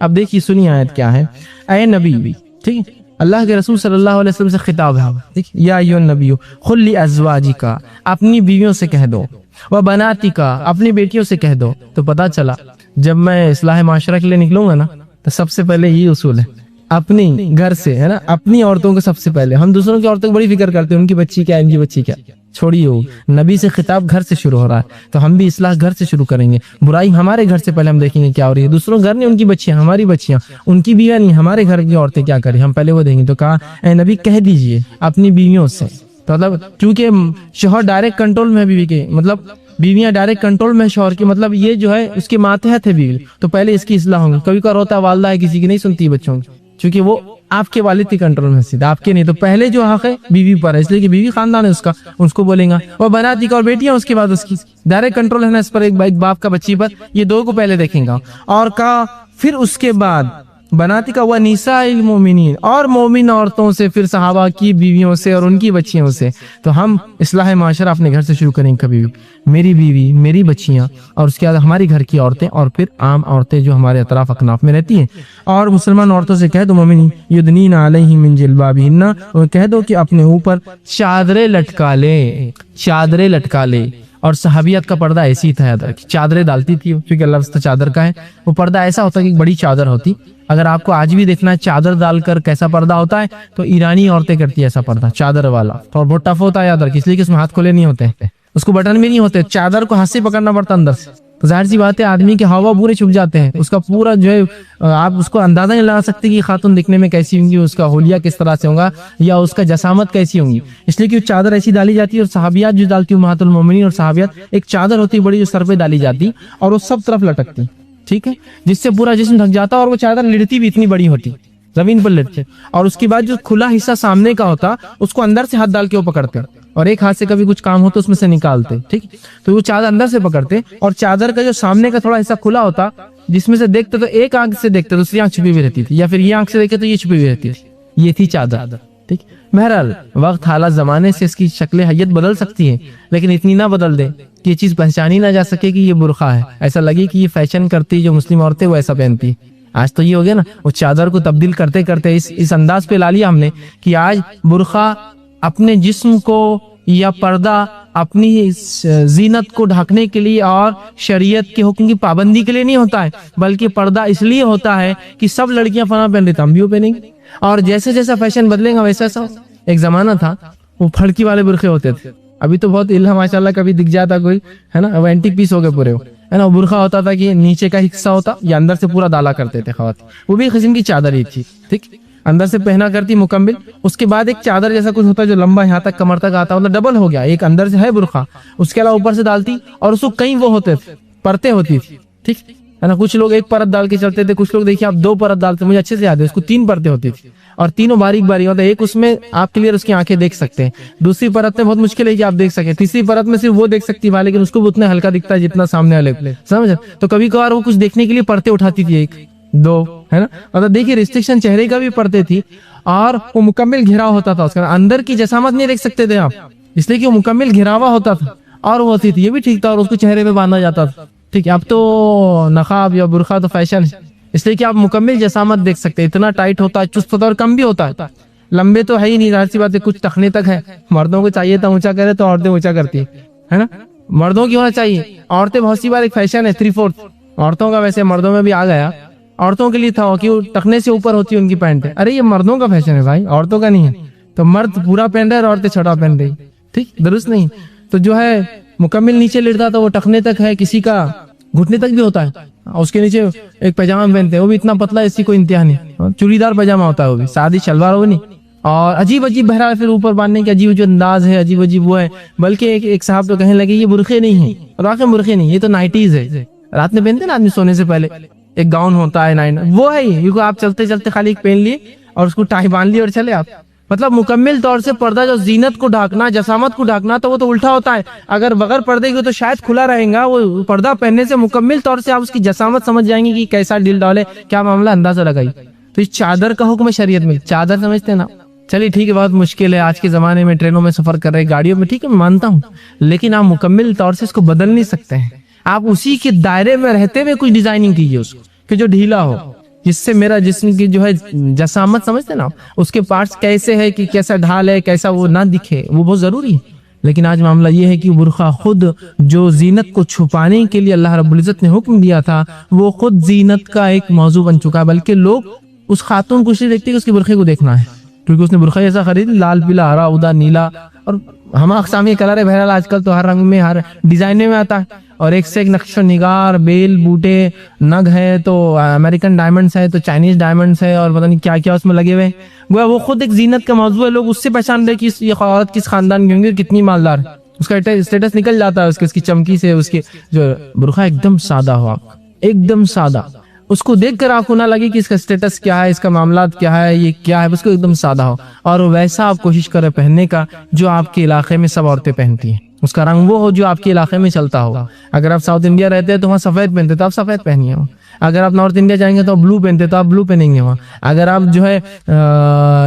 اب دیکھیے سنی آیت کیا ہے. اے نبی، ٹھیک ہے، اللہ کے رسول صلی اللہ علیہ وسلم سے خطاب ہے. یا ایھا النبی قل لازواجک، اپنی بیویوں سے کہہ دو، و بناتک، اپنی بیٹیوں سے کہہ دو. تو پتہ چلا جب میں اصلاح معاشرہ کے لیے نکلوں گا نا تو سب سے پہلے یہ اصول ہے، اپنی گھر سے، ہے نا، اپنی عورتوں کو سب سے پہلے. ہم دوسروں کی عورتوں کو بڑی فکر کرتے ہیں، ان کی بچی کیا، ان کی بچی کیا. چھوڑیے، ہو نبی سے خطاب گھر سے شروع ہو رہا ہے، تو ہم بھی اصلاح گھر سے شروع کریں گے. برائی ہمارے گھر سے پہلے ہم دیکھیں گے کیا ہو رہی ہے. دوسروں گھر نہیں، ان کی بچیاں، ہماری بچیاں، ان کی بیویاں نہیں، ہمارے گھر کی عورتیں کیا کریں، ہم پہلے وہ دیکھیں گے. تو کہا اے نبی کہہ دیجئے اپنی بیویوں سے. تو مطلب کیونکہ شوہر ڈائریکٹ کنٹرول میں ہے بیوی کے، مطلب بیویاں ڈائریکٹ کنٹرول میں شوہر کی، مطلب یہ جو ہے اس کے ماتحت ہے بیوی، تو پہلے اس کی اصلاح ہوگی. کبھی کبھار ہوتا ہے والدہ ہے کسی کی نہیں سنتی بچوں کی، چونکہ وہ آپ کے والد کی کنٹرول میں ہے، آپ کے نہیں. تو پہلے جو حق ہے بیوی پر ہے، اس لیے کہ بیوی خاندان ہے اس کا، اس کو بولیں گا. وہ بناتی کا اور بیٹیاں اس کے بعد اس کی ڈائریکٹ کنٹرول ہے نا اس پر، ایک باپ کا بچی پر، یہ دو کو پہلے دیکھیں گا. اور کہا پھر اس کے بعد بناتی کا و نساء المؤمنین، اور مومن عورتوں سے، پھر صحابہ کی بیویوں سے اور ان کی بچیوں سے. تو ہم اصلاح معاشرہ اپنے گھر سے شروع کریں گے. کبھی میری بیوی، میری بچیاں، اور اس کے بعد ہماری گھر کی عورتیں، اور پھر عام عورتیں جو ہمارے اطراف اکناف میں رہتی ہیں. اور مسلمان عورتوں سے کہہ دو مومنین یدنین علیہم من جلبابہن، اور کہہ دو کہ اپنے اوپر چادریں لٹکا لے، چادریں لٹکا لے. اور صحابیات کا پردہ ایسی تھا، چادریں ڈالتی تھی، کیونکہ لفظ تو چادر کا ہے. وہ پردہ ایسا ہوتا کہ ایک بڑی چادر ہوتی. اگر آپ کو آج بھی دیکھنا ہے چادر ڈال کر کیسا پردہ ہوتا ہے، تو ایرانی عورتیں کرتی ہے ایسا پردہ چادر والا. اور بہت ٹف ہوتا ہے یاد رکھ، اس لیے کہ اس میں ہاتھ کھلے نہیں ہوتے، اس کو بٹن بھی نہیں ہوتے، چادر کو ہاتھ سے پکڑنا پڑتا اندر سے. تو ظاہر سی بات ہے آدمی کے ہاوا پورے چھپ جاتے ہیں، اس کا پورا جو ہے آپ اس کو اندازہ نہیں لگا سکتے کہ خاتون دکھنے میں کیسی ہوں گی، اس کا حلیہ کس طرح سے ہوگا، یا اس کا جسامت کیسی ہوں گی. اس لیے کہ چادر ایسی ڈالی جاتی ہے. اور صحابیات جو ڈالتی امہات المومنین اور صحابیات، ایک چادر ہوتی بڑی جو سر پہ ڈالی جاتی اور وہ سب طرف لٹکتی، ٹھیک ہے، جس سے پورا جسم ڈھک جاتا. اور وہ چادر لڑتی بھی اتنی بڑی ہوتی، زمین پر لٹتے. اور اس کے بعد جو کھلا حصہ سامنے کا ہوتا اس کو اندر سے ہاتھ ڈال کے وہ پکڑتے، اور ایک ہاتھ سے کبھی کچھ کام ہو تو اس میں سے نکالتے، ٹھیک. تو وہ چادر اندر سے پکڑتے، اور چادر کا جو سامنے کا تھوڑا حصہ کھلا ہوتا جس میں سے دیکھتے تو ایک آنکھ سے دیکھتے دوسری آنکھ چھپی ہوئی رہتی تھی، یا پھر یہ آنکھ سے دیکھتے تو یہ چھپی ہوئی رہتی تھی. یہ تھی چادر، ٹھیک. بہرحال وقت، حالات، زمانے سے اس کی شکل حیت بدل سکتی ہے، لیکن اتنی نہ بدل دے کہ یہ چیز پہچانی نہ جا سکے کہ یہ برقع ہے. ایسا لگے کہ یہ فیشن کرتی جو مسلم عورتیں وہ ایسا پہنتی. آج تو یہ ہو گیا نا، وہ چادر کو تبدیل کرتے کرتے اس انداز پہ لا لیا ہم نے کہ آج برقع اپنے جسم کو یا پردہ اپنی زینت کو ڈھانکنے کے لیے اور شریعت کے حکم کی پابندی کے لیے نہیں ہوتا ہے، بلکہ پردہ اس لیے ہوتا ہے کہ سب لڑکیاں فلاں پہن رہی تو ہم بھی وہ پہنیں گے. اور جیسے جیسا فیشن بدلے گا ویسا ایسا. ایک زمانہ تھا وہ پھڑکی والے برقعے ہوتے تھے، ابھی تو بہت اللہ ماشاءاللہ کبھی دکھ جاتا کوئی، ہے نا، وہ اینٹک پیس ہو گئے پورے، ہے نا. وہ برقعہ ہوتا تھا کہ نیچے کا حصہ ہوتا یا اندر سے پورا ڈالا کرتے تھے خواتین، وہ بھی ایک قسم کی چادر ہی تھی، ٹھیک. اندر سے پہنا کرتی مکمل، اس کے بعد ایک چادر جیسا کچھ ہوتا جو لمبا یہاں تک کمر تک آتا، مطلب ڈبل ہو گیا. ایک اندر سے ہے برقعہ، اس کے علاوہ اوپر سے ڈالتی، اور اس کو کئی وہ ہوتے تھے، پرتیں ہوتی تھی، ٹھیک ہے نا. کچھ لوگ ایک پرت ڈال کے چلتے تھے، کچھ لوگ دیکھیے آپ 2 پرت ڈالتے، مجھے اچھے سے یاد ہے اس کو 3 پرتیں ہوتی تھی، اور تینوں باریک باریک ہوتا ہے. ایک اس میں آپ کلیئر اس کی آنکھیں دیکھ سکتے ہیں، دوسری پرت میں بہت مشکل ہے کہ آپ دیکھ سکیں، تیسری پرت میں صرف وہ دیکھ سکتی ہے لیکن اس کو بھی اتنا ہلکا دکھتا ہے جتنا سامنے والے، سمجھ. تو کبھی کبھار وہ کچھ دیکھنے کے لیے پرتیں اٹھاتی تھی، 1 2، ہے نا. مطلب دیکھیے ریسٹرکشن چہرے کا بھی پرتے تھی، اور وہ مکمل گھیراؤ ہوتا تھا اس کا، اندر کی جسامت نہیں دیکھ سکتے تھے آپ، اس لیے کہ وہ مکمل گھیراوا ہوتا تھا اور وہ ہوتی تھی. یہ بھی ٹھیک تھا، اور اس کو چہرے پہ باندھا جاتا تھا، ٹھیک ہے. اب تو نقاب یا برقعہ تو فیشن ہے، اس لیے کہ آپ مکمل جسامت دیکھ سکتے ہیں. اتنا ٹائٹ ہوتا ہے، چست ہوتا ہے، اور کم بھی ہوتا ہے. لمبے تو ہے ہی نہیں، ظاہر سی بات ہے کچھ ٹخنے تک ہے. مردوں کو چاہیے تھا اونچا کرے تو عورتیں اونچا کرتی ہے نا. مردوں کی ہونا چاہیے، عورتیں بہت سی بار ایک فیشن ہے 3/4 عورتوں کا، ویسے مردوں میں بھی آ گیا. عورتوں کے لیے تھا کہ وہ ٹخنے سے اوپر ہوتی ہے ان کی پینٹ. ارے یہ مردوں کا فیشن ہے بھائی، عورتوں کا نہیں ہے. تو مرد پورا پہن رہا ہے اور عورتیں چھوٹا پہن رہی، ٹھیک، درست نہیں. تو جو ہے مکمل نیچے لیٹتا تو وہ ٹخنے تک ہے، کسی کا گھٹنے تک بھی ہوتا ہے. اس کے نیچے ایک پیجامہ پہنتے ہیں، وہ بھی اتنا پتلا ہے اس کی کوئی انتہا نہیں. چوڑی دار پیجامہ ہوتا ہے، وہ بھی سادی شلوار ہو نہیں. اور عجیب عجیب بہرحال پھر اوپر باندھنے کے عجیب جو انداز ہے، عجیب عجیب وہ ہے. بلکہ ایک صاحب تو کہنے لگے یہ برقعے نہیں ہیں، اور واقعی برقعے نہیں، یہ تو نائٹیز ہے، رات میں پہنتے نا آدمی سونے سے پہلے. ایک گاؤن ہوتا ہے 9 وہ ہے یہ کو آپ چلتے چلتے خالی ایک پہن لیے اور اس کو ٹائی باندھ لی اور چلے آپ. مطلب مکمل طور سے پردہ جو زینت کو ڈھانکنا جسامت کو ڈھانکنا تو وہ تو الٹا ہوتا ہے. اگر بغیر پردے کی تو شاید کھلا رہے گا, وہ پردہ پہننے سے مکمل طور سے آپ اس کی جسامت سمجھ جائیں گے کہ کیسا ڈل ڈالے کیا معاملہ اندازہ لگائی. تو اس چادر کا حکم ہے شریعت میں, چادر سمجھتے ہیں نا. چلیے ٹھیک ہے بہت مشکل ہے آج کے زمانے میں ٹرینوں میں سفر کر رہے گاڑیوں میں, ٹھیک ہے میں مانتا ہوں, لیکن آپ مکمل طور سے اس کو بدل نہیں سکتے ہیں. آپ اسی کے دائرے میں رہتے ہوئے کچھ ڈیزائننگ کیجیے اس کو کہ جو ڈھیلا ہو, جس سے میرا جسم کی جو ہے جسامت سمجھتے نا اس کے پارٹس کیسے ہے کہ کیسا ڈھال ہے کیسا وہ نہ دکھے, وہ بہت ضروری ہے. لیکن آج معاملہ یہ ہے کہ برقع خود جو زینت کو چھپانے کے لیے اللہ رب العزت نے حکم دیا تھا وہ خود زینت کا ایک موضوع بن چکا ہے. بلکہ لوگ اس خاتون کو نہیں دیکھتے کہ اس کے برقعے کو دیکھنا ہے, کیونکہ اس نے برقعہ ایسا خرید لال پیلا ہرا ادا نیلا اور ہم اقسامی کلر ہے. بہرحال آج کل تو ہر رنگ میں ہر ڈیزائن میں آتا ہے اور ایک سے ایک نقش و نگار بیل بوٹے نگ ہے تو امریکن ڈائمنڈز ہے تو چائنیز ڈائمنڈز ہے اور پتہ نہیں کیا کیا اس میں لگے ہوئے. وہ خود ایک زینت کا موضوع ہے. لوگ اس سے پہچان رہے کہ یہ عورت کس خاندان کی ہوں گی, کتنی مالدار ہے, اس کا اسٹیٹس نکل جاتا ہے اس کی چمکی سے. اس کے جو برقعہ ایک دم سادہ ہو, آپ ایک دم سادہ, اس کو دیکھ کر آپ کو نہ لگے کہ اس کا اسٹیٹس کیا ہے, اس کا معاملات کیا ہے, یہ کیا ہے, اس کو ایک دم سادہ ہو اور ویسا آپ کوشش کریں پہننے کا جو آپ کے علاقے میں سب عورتیں پہنتی ہیں. اس کا رنگ وہ ہو جو آپ کے علاقے میں چلتا ہوگا. اگر آپ ساؤتھ انڈیا رہتے ہیں تو وہاں سفید پہنتے تو آپ سفید پہنیے وہاں. اگر آپ نارتھ انڈیا جائیں گے تو آپ بلو پہنتے تو آپ بلو پہنیں گے وہاں. اگر آپ جو ہے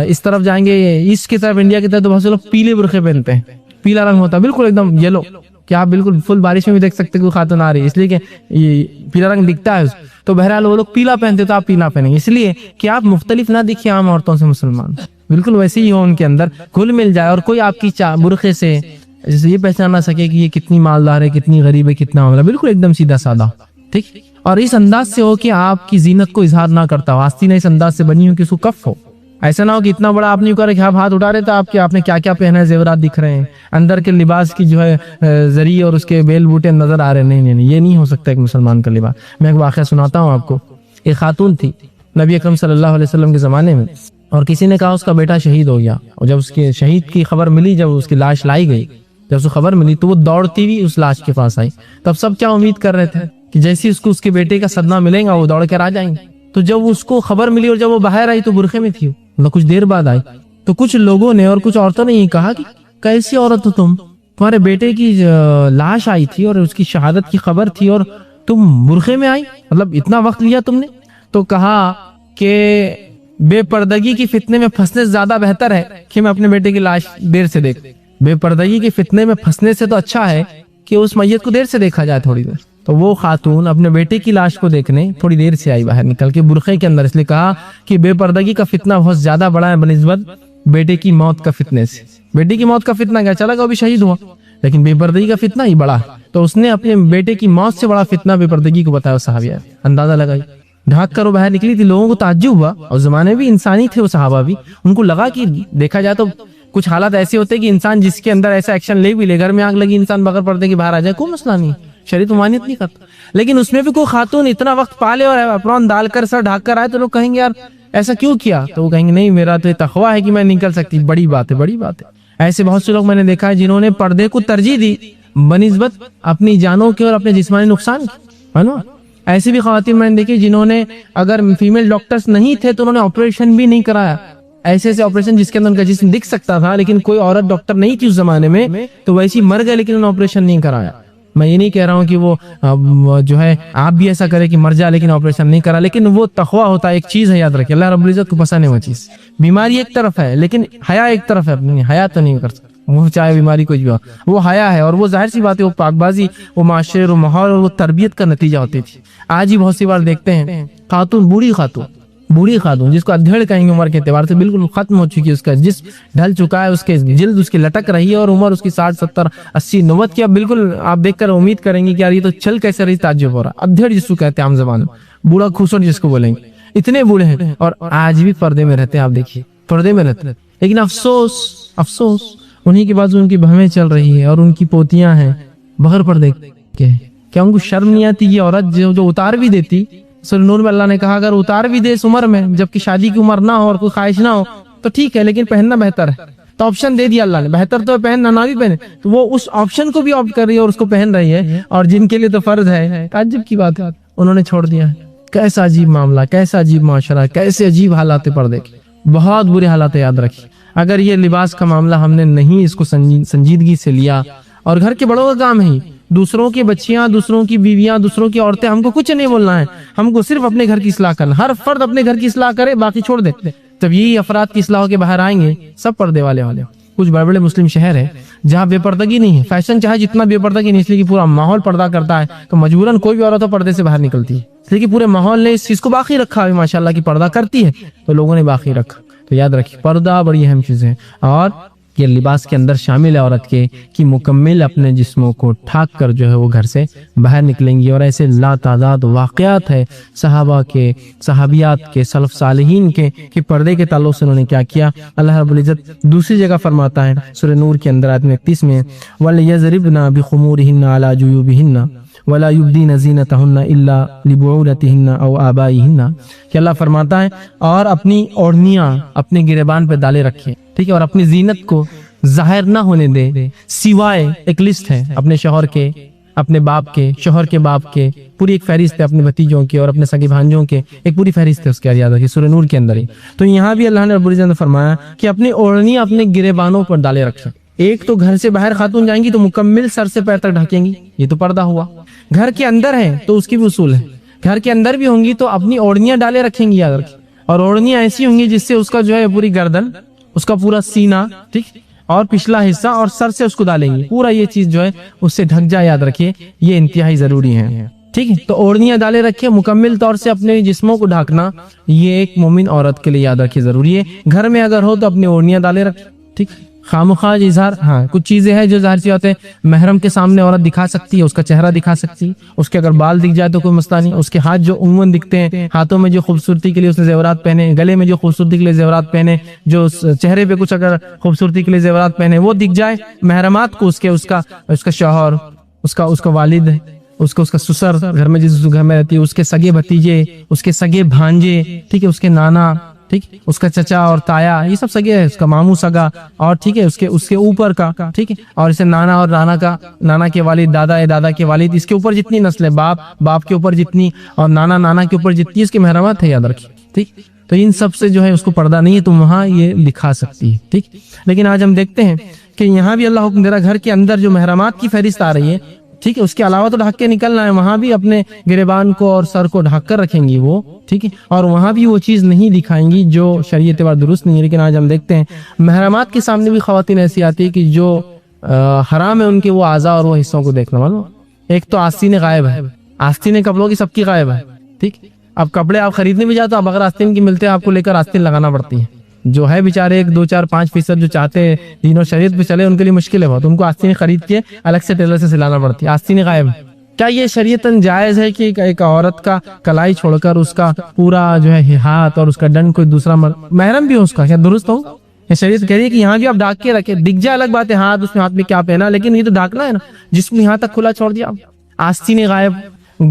اس طرف جائیں گے ایسٹ کی طرف انڈیا کی طرف تو بہت سے لوگ پیلے برقعے پہنتے ہیں, پیلا رنگ ہوتا ہے بالکل ایک دم یلو, کہ آپ بالکل فل بارش میں بھی دیکھ سکتے کوئی خاتون آ رہی ہے اس لیے کہ یہ پیلا رنگ دکھتا ہے. تو بہرحال وہ لوگ پیلا پہنتے تو آپ پیلا پہنیں گے اس لیے کہ آپ مختلف نہ دکھیں عام عورتوں سے. مسلمان بالکل ویسے ہی ہو, ان کے اندر گھل مل جائے اور کوئی آپ کی برقعے سے جیسے یہ پہچان نہ سکے کہ یہ کتنی مالدار ہے, کتنی غریب ہے, کتنا معاملہ, بالکل ایک دم سیدھا سادہ, ٹھیک. اور اس انداز سے ہو کہ آپ کی زینت کو اظہار نہ کرتا ہو, آستین اس انداز سے بنی ہو کہ اس کو کف ہو. ایسا نہ ہو کہ اتنا بڑا آپ نہیں کر کہ آپ ہاتھ اٹھا رہے تو آپ نے کیا کیا پہنا ہے, زیورات دکھ رہے ہیں, اندر کے لباس کی جو ہے ذریعے اور اس کے بیل بوٹے نظر آ رہے ہیں. نہیں, یہ نہیں ہو سکتا ایک مسلمان کا لباس. میں ایک واقعہ سناتا ہوں آپ کو. ایک خاتون تھی نبی اکرم صلی اللہ علیہ وسلم کے زمانے میں, اور کسی نے کہا اس کا بیٹا شہید ہو گیا. اور جب اس کے شہید کی خبر ملی, جب اس کی لاش لائی گئی, جب اس کو خبر ملی تو وہ دوڑتی ہوئی اس لاش کے پاس آئی. تب سب کیا امید کر رہے تھے کہ جیسے اس کو اس کے بیٹے کا صدمہ ملے گا وہ دوڑ کر آ جائیں گے. تو جب اس کو خبر ملی اور جب وہ باہر آئی تو برقعے میں تھی, مطلب کچھ دیر بعد آئی. تو کچھ لوگوں نے اور کچھ عورتوں نے یہ کہا کہ کیسی عورت ہو تم, تمہارے بیٹے کی لاش آئی تھی اور اس کی شہادت کی خبر تھی اور تم برقعے میں آئی, مطلب اتنا وقت لیا تم نے. تو کہا کہ بے پردگی کی فتنے میں پھنسنے سے زیادہ بہتر ہے کہ میں اپنے بیٹے کی لاش دیر سے دیکھ. بے پردگی کے فتنے میں پھنسنے سے تو اچھا ہے کہ اس میت کو دیر سے دیکھا جائے تھوڑی دیر. تو وہ خاتون اپنے بیٹے کی لاش کو دیکھنے تھوڑی دیر سے آئی باہر نکل کے برقعے کے اندر, اس لیے کہا کہ بے پردگی کا فتنہ بہت زیادہ بڑا ہے بنسبت بیٹے کی موت کا فتنے سے. بیٹے کی موت کا فتنہ کیا, چلا گیا وہ بھی شہید ہوا, لیکن بے پردگی کا فتنہ ہی بڑا ہے. تو اس نے اپنے بیٹے کی موت سے بڑا فتنہ بے پردگی کو بتایا. صحابیہ اندازہ لگائی, ڈھانک کر وہ باہر نکلی تھی. لوگوں کو تعجب ہوا, اور زمانے بھی انسانی تھے وہ صحابہ بھی, ان کو لگا کہ دیکھا جائے تو کچھ حالات ایسے ہوتے کہ انسان جس کے اندر ایسا ایکشن لے بھی لے, گھر میں آگ لگی انسان بغیر پردے کے باہر آ جائے, کوئی مسئلہ نہیں, شریعت ممانعت نہیں کرتا. لیکن اس میں بھی کوئی خاتون اتنا وقت پالے اور اپرون ڈال کر سر ڈھاک کر آئے تو لوگ کہیں گے یار ایسا کیوں کیا, تو وہ کہیں گے نہیں میرا تو یہ تقویٰ ہے کہ میں نکل سکتی. بڑی بات ہے, بڑی بات ہے. ایسے بہت سے لوگ میں نے دیکھا ہے جنہوں نے پردے کو ترجیح دی بنسبت اپنی جانوں کے اور اپنے جسمانی نقصان کی, ہے نا. ایسی بھی خواتین میں نے دیکھی جنہوں نے اگر فیمیل ڈاکٹرز نہیں تھے تو انہوں نے آپریشن بھی نہیں کرایا. ایسے آپریشن جس کے اندر ان کا جسم دکھ سکتا تھا لیکن کوئی عورت ڈاکٹر نہیں تھی اس زمانے میں, تو ویسی مر گئے لیکن انہوں نے آپریشن نہیں کرایا. میں یہ نہیں کہہ رہا ہوں کہ وہ جو ہے آپ بھی ایسا کرے کہ مر جائے لیکن آپریشن نہیں کرا, لیکن وہ تقویٰ ہوتا ہے. ایک چیز ہے یاد رکھیں, اللہ رب العزت کو پسند ہے وہ چیز. بیماری ایک طرف ہے لیکن حیا ایک طرف ہے, اپنی حیا تو نہیں کر سکتا وہ, چاہے بیماری کچھ بھی ہو, وہ حیا ہے. اور وہ ظاہر سی بات ہے وہ پاک بازی, وہ معاشرے و ماحول اور وہ تربیت کا نتیجہ ہوتی تھی. آج ہی بہت سی بار دیکھتے ہیں خاتون, بوڑھی خاتون جس کو ادھیڑ کہیں گے عمر کے اعتبار سے, بالکل ختم ہو چکی ہے, اس کا جسم ڈھل چکا ہے, اس کے جلد اس کی لٹک رہی ہے اور عمر اس کی 60 70 80 90 کی. اب بالکل آپ دیکھ کر امید کریں گے کہ یار یہ تو چل کیسے رہی, تعجب ہو رہا. ادھیڑ جس کو کہتے ہیں عام زبان میں, بوڑھا کھوسڑ جس کو بولیں گے, اتنے بوڑھے ہیں اور آج بھی پردے میں رہتے ہیں. آپ دیکھیے پردے میں رہتے ہیں, لیکن افسوس انہی کے بعد ان کی بہنیں چل رہی ہے اور ان کی پوتیاں ہیں بغیر پردے کے. کیا ان کو شرم نہیں آتی یہ عورت جو اتار بھی دیتی؟ سورہ نور میں اللہ نے کہا اگر اتار بھی دے اس عمر میں جبکہ شادی کی عمر نہ ہو اور کوئی خواہش نہ ہو تو ٹھیک ہے, لیکن پہننا بہتر ہے. تو آپشن دے دیا اللہ نے, بہتر تو پہننا نہ بھی پہنے, تو وہ اس آپشن کو بھی آپٹ کر رہی ہے اور اس کو پہن رہی ہے. اور جن کے لیے تو فرض ہے, تعجب کی بات ہے, انہوں نے چھوڑ دیا ہے. کیسا عجیب معاملہ, کیسا عجیب معاشرہ, کیسے عجیب حالات پردے کے, بہت برے حالات. یاد رکھیے اگر یہ لباس کا معاملہ ہم نے نہیں اس کو سنجیدگی سے لیا, اور گھر کے بڑوں کا کام ہے, دوسروں کی بچیاں, دوسروں کی بیویاں, دوسروں کی عورتیں, ہم کو کچھ نہیں بولنا ہے, ہم کو صرف اپنے گھر کی اصلاح کرنا. ہر فرد اپنے گھر کی اصلاح کرے, باقی چھوڑ دے. جب یہی افراد کی اصلاح ہو کے باہر آئیں گے, سب پردے والے. کچھ بڑے بڑے مسلم شہر ہیں جہاں بے پردگی نہیں ہے, فیشن چاہے جتنا بے پردگی نہیں, اس لیے کہ پورا ماحول پردہ کرتا ہے, تو مجبوراً کوئی بھی عورت پردے سے باہر نکلتی ہے, اس لیے کہ پورے ماحول نے اس چیز کو باقی رکھا ہے ماشاءاللہ کی پردہ کرتی ہے, تو لوگوں نے باقی رکھا. تو یاد رکھیے پردہ بڑی اہم چیز ہے, اور یہ لباس کے اندر شامل ہے عورت کے کہ مکمل اپنے جسموں کو ڈھانک کر جو ہے وہ گھر سے باہر نکلیں گی. اور ایسے لا تعداد واقعات ہے صحابہ کے, صحابیات کے, سلف صالحین کے, کہ پردے کے تعلق سے انہوں نے کیا کیا. اللہ رب العزت دوسری جگہ فرماتا ہے سورہ نور کے اندر آیت 31 میں, وَلْيَضْرِبْنَ بِخُمُورِهِنَّ عَلَى جُيُوبِهِنَّ وَلَا يُبْدِينَ زِينَتَهُنَّ إِلَّا لِبُعُولَتِهِنَّ أَوْ آبَائِهِنَّ, کہ اللہ فرماتا ہے اور اپنی اوڑھنیاں اپنے گریبان پہ ڈالے رکھیں, ٹھیک ہے, اور اپنی زینت کو ظاہر نہ ہونے دے سوائے, ایک لسٹ ہے اپنے شوہر کے, اپنے باپ کے, شوہر کے باپ کے, پوری ایک فہرست ہے اپنے بھتیجوں کے اور اپنے سگے بھانجوں کے, ایک پوری فہرست ہے اس کے, یاد رکھیے سورہ نور کے اندر ہی. تو یہاں بھی اللہ نے رب العزت نے فرمایا کہ اپنی اوڑھنیاں اپنے گریبانوں پر ڈالے رکھیں. ایک تو گھر سے باہر خاتون جائیں گی تو مکمل سر سے پیر تک ڈھکیں گی, یہ تو پردہ ہوا. گھر کے اندر ہے تو اس کی بھی اصول ہے, گھر کے اندر بھی ہوں گی تو اپنی اوڑھنیاں ڈالے رکھیں گی, یاد رکھیں. اور اوڑھنیاں ایسی ہوں گی جس سے اس کا جو ہے پوری گردن, اس کا پورا سینہ, ٹھیک, اور پچھلا حصہ اور سر سے اس کو ڈالیں گی, پورا یہ چیز جو ہے اس سے ڈھک جائے. یاد رکھیے یہ انتہائی ضروری ہے, ٹھیک ہے. تو اوڑھنیاں ڈالے رکھے, مکمل طور سے اپنے جسموں کو ڈھانکنا یہ ایک مومن عورت کے لیے یاد رکھیے ضروری ہے. گھر میں اگر ہو تو اپنی اوڑھنیاں ڈالے رکھے, ٹھیک. خامخواہ اظہار, ہاں کچھ چیزیں ہیں جو ظاہر سی بات ہے محرم کے سامنے عورت دکھا سکتی ہے, اس کا چہرہ دکھا سکتی ہے, اس کے اگر بال دکھ جائے تو کوئی مسئلہ نہیں. اس کے ہاتھ جو عموماً دکھتے ہیں, ہاتھوں میں جو خوبصورتی کے لیے اس نے زیورات پہنے, گلے میں جو خوبصورتی کے لیے زیورات پہنے, جو چہرے پہ کچھ اگر خوبصورتی کے لیے زیورات پہنے وہ دکھ جائے محرمات کو, اس کا شوہر, اس کا والد, اس کا سسر, گھر میں جس گھر میں رہتی ہے, اس کے سگے بھتیجے, اس کے سگے بھانجے, ٹھیک ہے, اس کے نانا, ٹھیک, اس کا چچا اور تایا, یہ سب سگے ہے, اس کا ماموں سگا, اور ٹھیک ہے اس کے اوپر کا, ٹھیک ہے, اور اسے نانا اور نانا کے والد, دادا کے والد, اس کے اوپر جتنی نسلیں, باپ کے اوپر جتنی, اور نانا کے اوپر جتنی اس کے محرمات ہے, یاد رکھیے, ٹھیک. تو ان سب سے جو ہے اس کو پردہ نہیں ہے تو وہاں یہ دکھا سکتی ہے, ٹھیک. لیکن آج ہم دیکھتے ہیں کہ یہاں بھی اللہ حکم دے رہا, گھر کے اندر جو محرمات کی فہرست آ رہی ہے, ٹھیک ہے, اس کے علاوہ تو ڈھک کے نکلنا ہے, وہاں بھی اپنے گریبان کو اور سر کو ڈھک کر رکھیں گی وہ, ٹھیک ہے, اور وہاں بھی وہ چیز نہیں دکھائیں گی جو شریعت اعتبار درست نہیں ہے. لیکن آج ہم دیکھتے ہیں محرمات کے سامنے بھی خواتین ایسی آتی ہے کہ جو حرام ہے ان کے وہ اعضاء اور وہ حصوں کو دیکھنا. معلوم, ایک تو آستین غائب ہے, آستین کپڑوں کی سب کی غائب ہے, ٹھیک. اب کپڑے آپ خریدنے بھی جاتے, اب اگر آستین کی ملتے ہیں آپ کو لے کر آستین لگانا پڑتی ہے. جو ہے بیچارے 1 2 4 5% جو چاہتے ہیں دین اور شریعت پہ چلے, ان کے لیے مشکل ہے بہت, ان کو آستین خرید کے الگ سے ٹیلر سے سلانا پڑتی ہے. آستین غائب, کیا یہ شریعتاً جائز ہے کہ ایک عورت کا کلائی چھوڑ کر اس کا پورا جو ہے ہاتھ اور اس کا ڈنڈ کوئی دوسرا محرم بھی ہو اس کا, کیا درست ہو؟ یہ شریعت کہہ رہی ہے کہ یہاں بھی آپ ڈھانک کے رکھے, دکھ جائے الگ بات ہے, ہاتھ اس میں ہاتھ میں کیا پہنا, لیکن یہ تو ڈھانکنا ہے نا, جسم یہاں تک کھلا چھوڑ دیا. آستین غائب,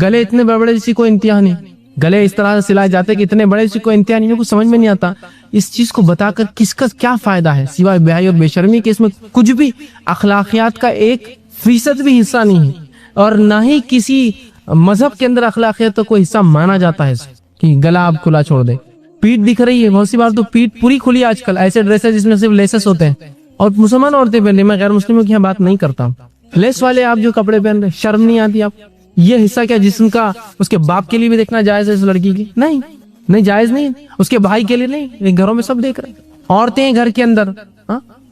گلے اتنے بڑے بڑے جس کی کوئی انتہا نہیں, گلے اس طرح سے سلائے جاتے کہ اتنے بڑے جس کوئی انتہا نہیں, کچھ سمجھ میں نہیں آتا. اس چیز کو بتا کر کس کا کیا فائدہ ہے سوائے بے حیائی اور بے شرمی کے, اس میں کچھ بھی اخلاقیات کا 1% بھی حصہ نہیں ہے, اور نہ ہی کسی مذہب کے اندر اخلاقیات کا کوئی حصہ مانا جاتا ہے کہ گلا آپ کھلا چھوڑ دے. پیٹ دکھ رہی ہے, بہت سی بار تو پیٹ پوری کھلی آج کل, ایسے ڈریس ہے جس میں صرف لیسز ہوتے ہیں, اور مسلمان عورتیں پہن رہی, میں غیر مسلموں کی یہاں بات نہیں کرتا ہوں, لیس والے آپ جو کپڑے پہن رہے, شرم نہیں آتی آپ؟ یہ حصہ کیا جسم کا اس کے باپ کے لیے بھی دیکھنا جائز ہے اس لڑکی کی؟ نہیں جائز نہیں, اس کے بھائی کے لیے نہیں, گھروں میں سب دیکھ رہے. عورتیں گھر کے اندر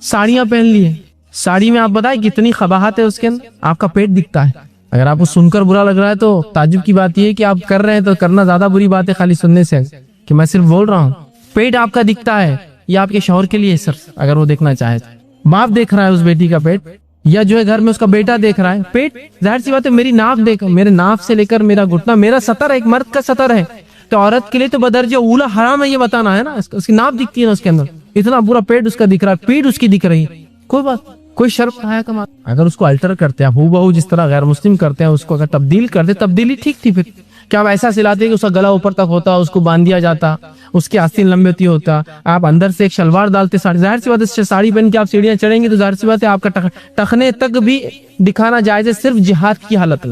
ساڑیاں پہن لی ہے, ساڑی میں آپ بتائیں کتنی قباحت ہے اس کے اندر, آپ کا پیٹ دکھتا ہے. اگر آپ کو سن کر برا لگ رہا ہے تو تعجب کی بات یہ ہے کہ آپ کر رہے ہیں, تو کرنا زیادہ بری بات ہے خالی سننے سے, کہ میں صرف بول رہا ہوں. پیٹ آپ کا دکھتا ہے, یہ آپ کے شوہر کے لیے سر, اگر وہ دیکھنا چاہے, باپ دیکھ رہا ہے اس بیٹی کا پیٹ, یا جو ہے گھر میں اس کا بیٹا دیکھ رہا ہے پیٹ, ظاہر سی بات ہے میری ناف دیکھ, میرے ناف سے لے کر میرا گھٹنا میرا سطر ہے, ایک مرد کا سطر ہے, تو عورت کے لیے تو بدرجہ اولا حرام ہے یہ بتانا ہے نا. اس کی ناف دکھتی ہے نا اس کے اندر, اتنا پورا پیٹ اس کا دکھ رہا ہے, پیٹ اس کی دکھ رہی ہے, کوئی بات, کوئی شرم کہاں ہے. اگر اس کو الٹر کرتے ہیں ہو بہو جس طرح غیر مسلم کرتے ہیں, اس کو اگر تبدیل کرتے, تبدیلی ٹھیک تھی. پھر کیا آپ ایسا سلاتے کہ اس کا گلا اوپر تک ہوتا, اس کو باندھ دیا جاتا, اس کے آستین لمبے ہوتا, آپ اندر سے ایک شلوار ڈالتے, ساڑی, ظاہر سی بات ہے ساڑی پہن کے آپ سیڑھیاں چڑھیں گے تو ظاہر سی بات ہے آپ کا ٹخنے تک بھی دکھانا جائز ہے, صرف جہاد کی حالت.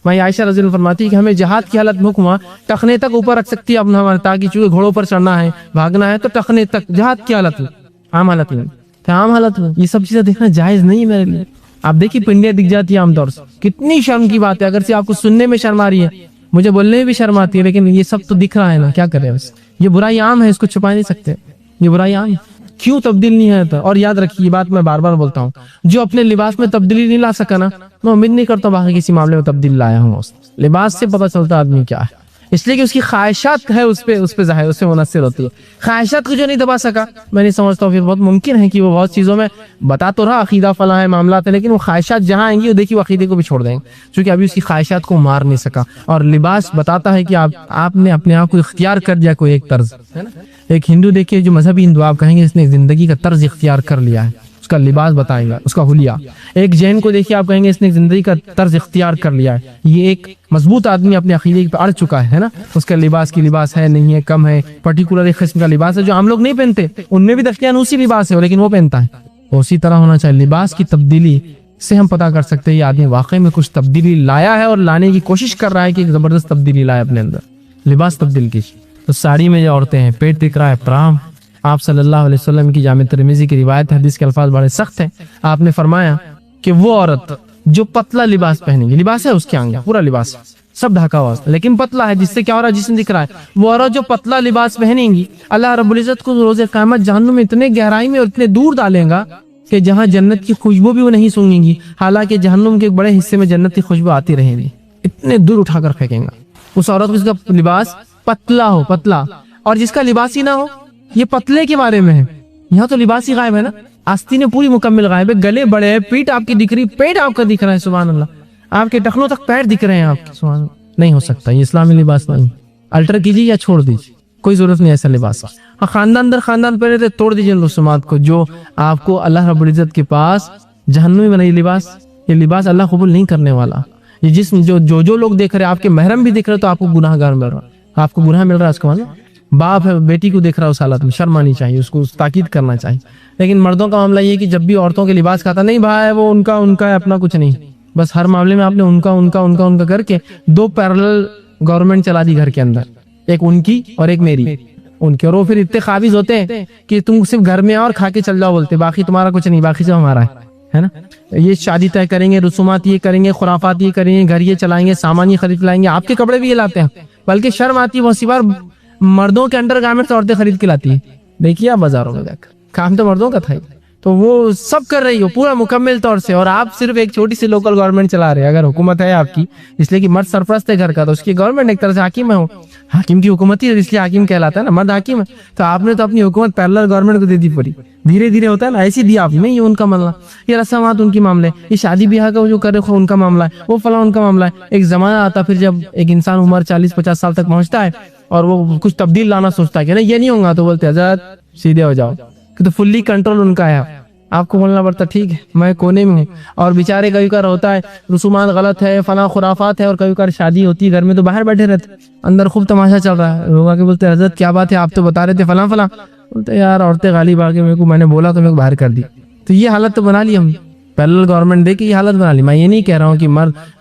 ماں عائشہ رضی اللہ عنہا فرماتی ہے کہ ہمیں جہاد کی حالت میں حکم ہوا ٹخنے تک اوپر رکھ سکتی ہے اپنا، تاکہ چونکہ گھوڑوں پر چڑھنا ہے بھاگنا ہے تو ٹخنے تک، جہاد کی حالت میں، عام حالت میں، عام حالت میں یہ سب چیزیں دیکھنا جائز نہیں ہے میرے لیے۔ آپ دیکھیے پنڈیاں دکھ جاتی ہے عام طور سے، کتنی شرم کی بات ہے، اگر سے آپ کو سننے میں شرم آ رہی ہے، مجھے بولنے میں بھی شرم آتی ہے، لیکن یہ سب تو دکھ رہا ہے نا، کیا کریں بس، یہ برائی عام ہے، اس کو چھپا نہیں سکتے، یہ برائی عام ہے۔ کیوں تبدیل نہیں ہے؟ اور یاد رکھیے یہ بات میں بار بار بولتا ہوں، جو اپنے لباس میں تبدیلی نہیں لا سکا نا، میں امید نہیں کرتا باقی کسی معاملے میں تبدیل لایا ہوں۔ لباس سے پتہ چلتا آدمی کیا ہے، اس لیے کہ اس کی خواہشات ہے اس پہ ظاہر، اس سے منحصر ہوتی ہے۔ خواہشات کو جو نہیں دبا سکا، میں نہیں سمجھتا ہوں پھر بہت ممکن ہے کہ وہ بہت چیزوں میں بتا تو رہا عقیدہ فلاں ہے، معاملات ہے، لیکن وہ خواہشات جہاں آئیں گی وہ دیکھیے وہ عقیدے کو بھی چھوڑ دیں گے، کیونکہ ابھی اس کی خواہشات کو مار نہیں سکا۔ اور لباس بتاتا ہے کہ آپ نے اپنے آپ کو اختیار کر دیا، کوئی ایک طرز ہے نا۔ ایک ہندو دیکھیے جو مذہبی ہندو، آپ کہیں گے اس نے زندگی کا طرز اختیار کر لیا ہے، اس کا لباس بتائے گا، اس کا حلیہ۔ ایک جین کو دیکھیے، آپ کہیں گے اس نے زندگی کا طرز اختیار کر لیا ہے، یہ ایک مضبوط آدمی اپنے عقیدے پہ اڑ چکا ہے نا، اس کا لباس کی لباس ہے، نہیں ہے، کم ہے، پرٹیکولر ایک قسم کا لباس ہے جو عام لوگ نہیں پہنتے، ان میں بھی دستیانوسی لباس ہے لیکن وہ پہنتا ہے۔ اسی طرح ہونا چاہیے، لباس کی تبدیلی سے ہم پتہ کر سکتے ہیں یہ آدمی واقعی میں کچھ تبدیلی لایا ہے اور لانے کی کوشش کر رہا ہے کہ ایک زبردست تبدیلی لائے اپنے اندر۔ لباس تبدیل کی تو ساڑی میں جو عورتیں ہیں، پیٹ دکھ رہا ہے، پرام، آپ صلی اللہ علیہ وسلم کی جامع ترمذی کی روایت، حدیث کے الفاظ بڑے سخت ہیں، آپ نے فرمایا کہ وہ عورت جو پتلا لباس پہنے گی، لباس ہے اس کے آنگا، پورا لباس سب ڈھکا ہوا ہے لیکن پتلا ہے، جس سے کیا ہو رہا ہے، جسم دکھ رہا ہے، وہ عورت جو پتلا لباس پہنے گی، اللہ رب العزت کو روز قیامت جہنم میں اتنے گہرائی میں اور اتنے دور ڈالیں گا کہ جہاں جنت کی خوشبو بھی وہ نہیں سونگیں گی، حالانکہ جہنم کے ایک بڑے حصے میں جنت کی خوشبو آتی رہے گی، اتنے دور اٹھا کر پھینکیں گا اس عورت کو جس کا لباس پتلا ہو، پتلا، اور جس کا لباس ہی نہ ہو۔ یہ پتلے کے بارے میں ہے، یہاں تو لباس ہی غائب ہے نا، آستینیں پوری مکمل غائب ہے، گلے بڑے ہیں، پیٹ آپ کی دکھ رہی، پیٹ آپ کا دکھ رہا ہے، سبحان اللہ، آپ کے ٹخنوں تک پیر دکھ رہے ہیں آپ کے، سبحان اللہ۔ نہیں ہو سکتا، یہ اسلامی لباس نہیں، الٹر کیجیے یا چھوڑ دیجیے، کوئی ضرورت نہیں ایسا لباس۔ خاندان در خاندان پہنے تھے، توڑ دیجیے ان رسومات کو جو آپ کو اللہ رب العزت کے پاس جہنم میں بنائی لباس، یہ لباس اللہ قبول نہیں کرنے والا۔ یہ جسم جو لوگ دیکھ رہے ہیں، آپ کے محرم بھی دیکھ رہے تو آپ کو گناہ گار مل رہا، آپ کو گناہ مل رہا ہے، اس کا مطلب باپ ہے بیٹی کو دیکھ رہا ہے اس حالت میں، شرم آنی چاہیے، اس کو تاکید کرنا چاہیے۔ لیکن مردوں کا معاملہ یہ کہ جب بھی عورتوں کے لباس کھاتا نہیں بھائی وہ ان کا ہے، اپنا کچھ نہیں، بس ہر معاملے میں آپ نے ان کا کر کے دو پیرلل گورنمنٹ چلا دی گھر کے اندر، ایک ان کی اور ایک میری، ان کے، اور وہ پھر اتنے قابض ہوتے ہیں کہ تم صرف گھر میں اور کھا کے چل جاؤ بولتے، باقی تمہارا کچھ نہیں، باقی سب ہمارا ہے نا۔ یہ شادی طے کریں گے، رسومات یہ کریں گے، خرافات یہ کریں گے، گھر یہ چلائیں گے، سامان یہ خرید لائیں گے، آپ کے کپڑے بھی یہ لاتے ہیں، بلکہ شرم آتی ہے بہت سی بار مردوں کے انڈر گارمنٹس عورتیں خرید کے لاتی ہیں، دیکھیے آپ بازاروں میں جا کر، کام تو مردوں کا تھا ہی، تو وہ سب کر رہی ہو پورا مکمل طور سے، اور آپ صرف ایک چھوٹی سی لوکل گورنمنٹ چلا رہے ہیں۔ اگر حکومت ہے آپ کی، اس لیے کہ مرد سرپرست ہے گھر کا، تو اس کی گورنمنٹ ایک طرح سے حاکم ہے، حاکم کی حکومت ہی، اس لیے حاکم کہلاتا ہے نا، مرد حاکم ہے، تو آپ نے تو اپنی حکومت پیرلل گورنمنٹ کو دے دی پوری، دھیرے دھیرے ہوتا ہے نا، ایسی دیا آپ نے، یہ ان کا معاملہ، یہ رسومات ان کی معاملے، یہ شادی بیاہ کا جو کرے ان کا معاملہ ہے، وہ فلاں ان کا معاملہ ہے۔ ایک زمانہ آتا پھر جب ایک انسان عمر 40-50 سال تک پہنچتا ہے اور وہ کچھ تبدیل لانا سوچتا ہے کہ نہیں یہ نہیں ہوگا، تو بولتے حضرت سیدھے ہو جاؤ، کہ تو فلی کنٹرول ان کا ہے، آپ کو بولنا پڑتا ٹھیک ہے میں کونے میں ہوں، اور بیچارے کبھی کبھار ہوتا ہے رسومات غلط ہے، فلاں خرافات ہے، اور کبھی کبھار شادی ہوتی ہے گھر میں تو باہر بیٹھے رہتے، اندر خوب تماشا چل رہا ہے، لوگ آ کے بولتے ہیں حضرت کیا بات ہے، آپ تو بتا رہے تھے فلاں فلاں، بولتے یار عورتیں غالب آ کے میرے کو، میں نے بولا تو میرے کو باہر کر دی، تو یہ حالت تو بنا لی ہم پیرلل گورنمنٹ دے کے، یہ حالت بنا لی۔ میں یہ نہیں کہہ رہا ہوں کہ مرد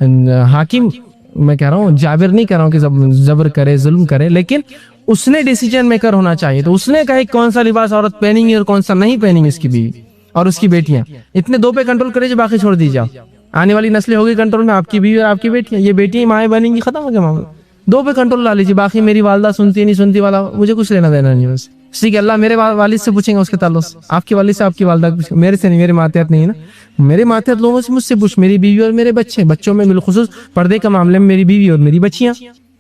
حاکم، میں کہہ رہا ہوں جابر نہیں کہہ رہا ہوں کہ زبر کرے، ظلم کرے، لیکن اس نے ڈیسیجن میکر ہونا چاہیے، تو اس نے کہا کون سا لباس عورت پہنیں گی اور کون سا نہیں پہنیں گی، اس کی بیوی اور اس کی بیٹیاں، اتنے دو پہ کنٹرول کرے جو باقی چھوڑ دی جاؤ، آنے والی نسلیں ہوگی کنٹرول میں، آپ کی بیوی اور آپ کی بیٹیاں، یہ بیٹیاں مائیں بنیں گی، ختم ہو گیا معاملہ، دو پہ کنٹرول لا لیجیے، باقی میری والدہ سنتی نہیں سنتی والا مجھے کچھ لینا دینا نہیں، بس اسی کہ اللہ میرے والد سے پوچھیں گے اس کے تعلق سے، آپ کے والد سے آپ کی والدہ پوچھیں گے، میرے سے نہیں، میرے ماتحت نہیں ہے نا، میرے ماتحت لوگوں سے مجھ سے پوچھ، میری بیوی اور میرے بچے، بچوں میں بالخصوص پردے کا معاملے میں میری بیوی اور میری بچیاں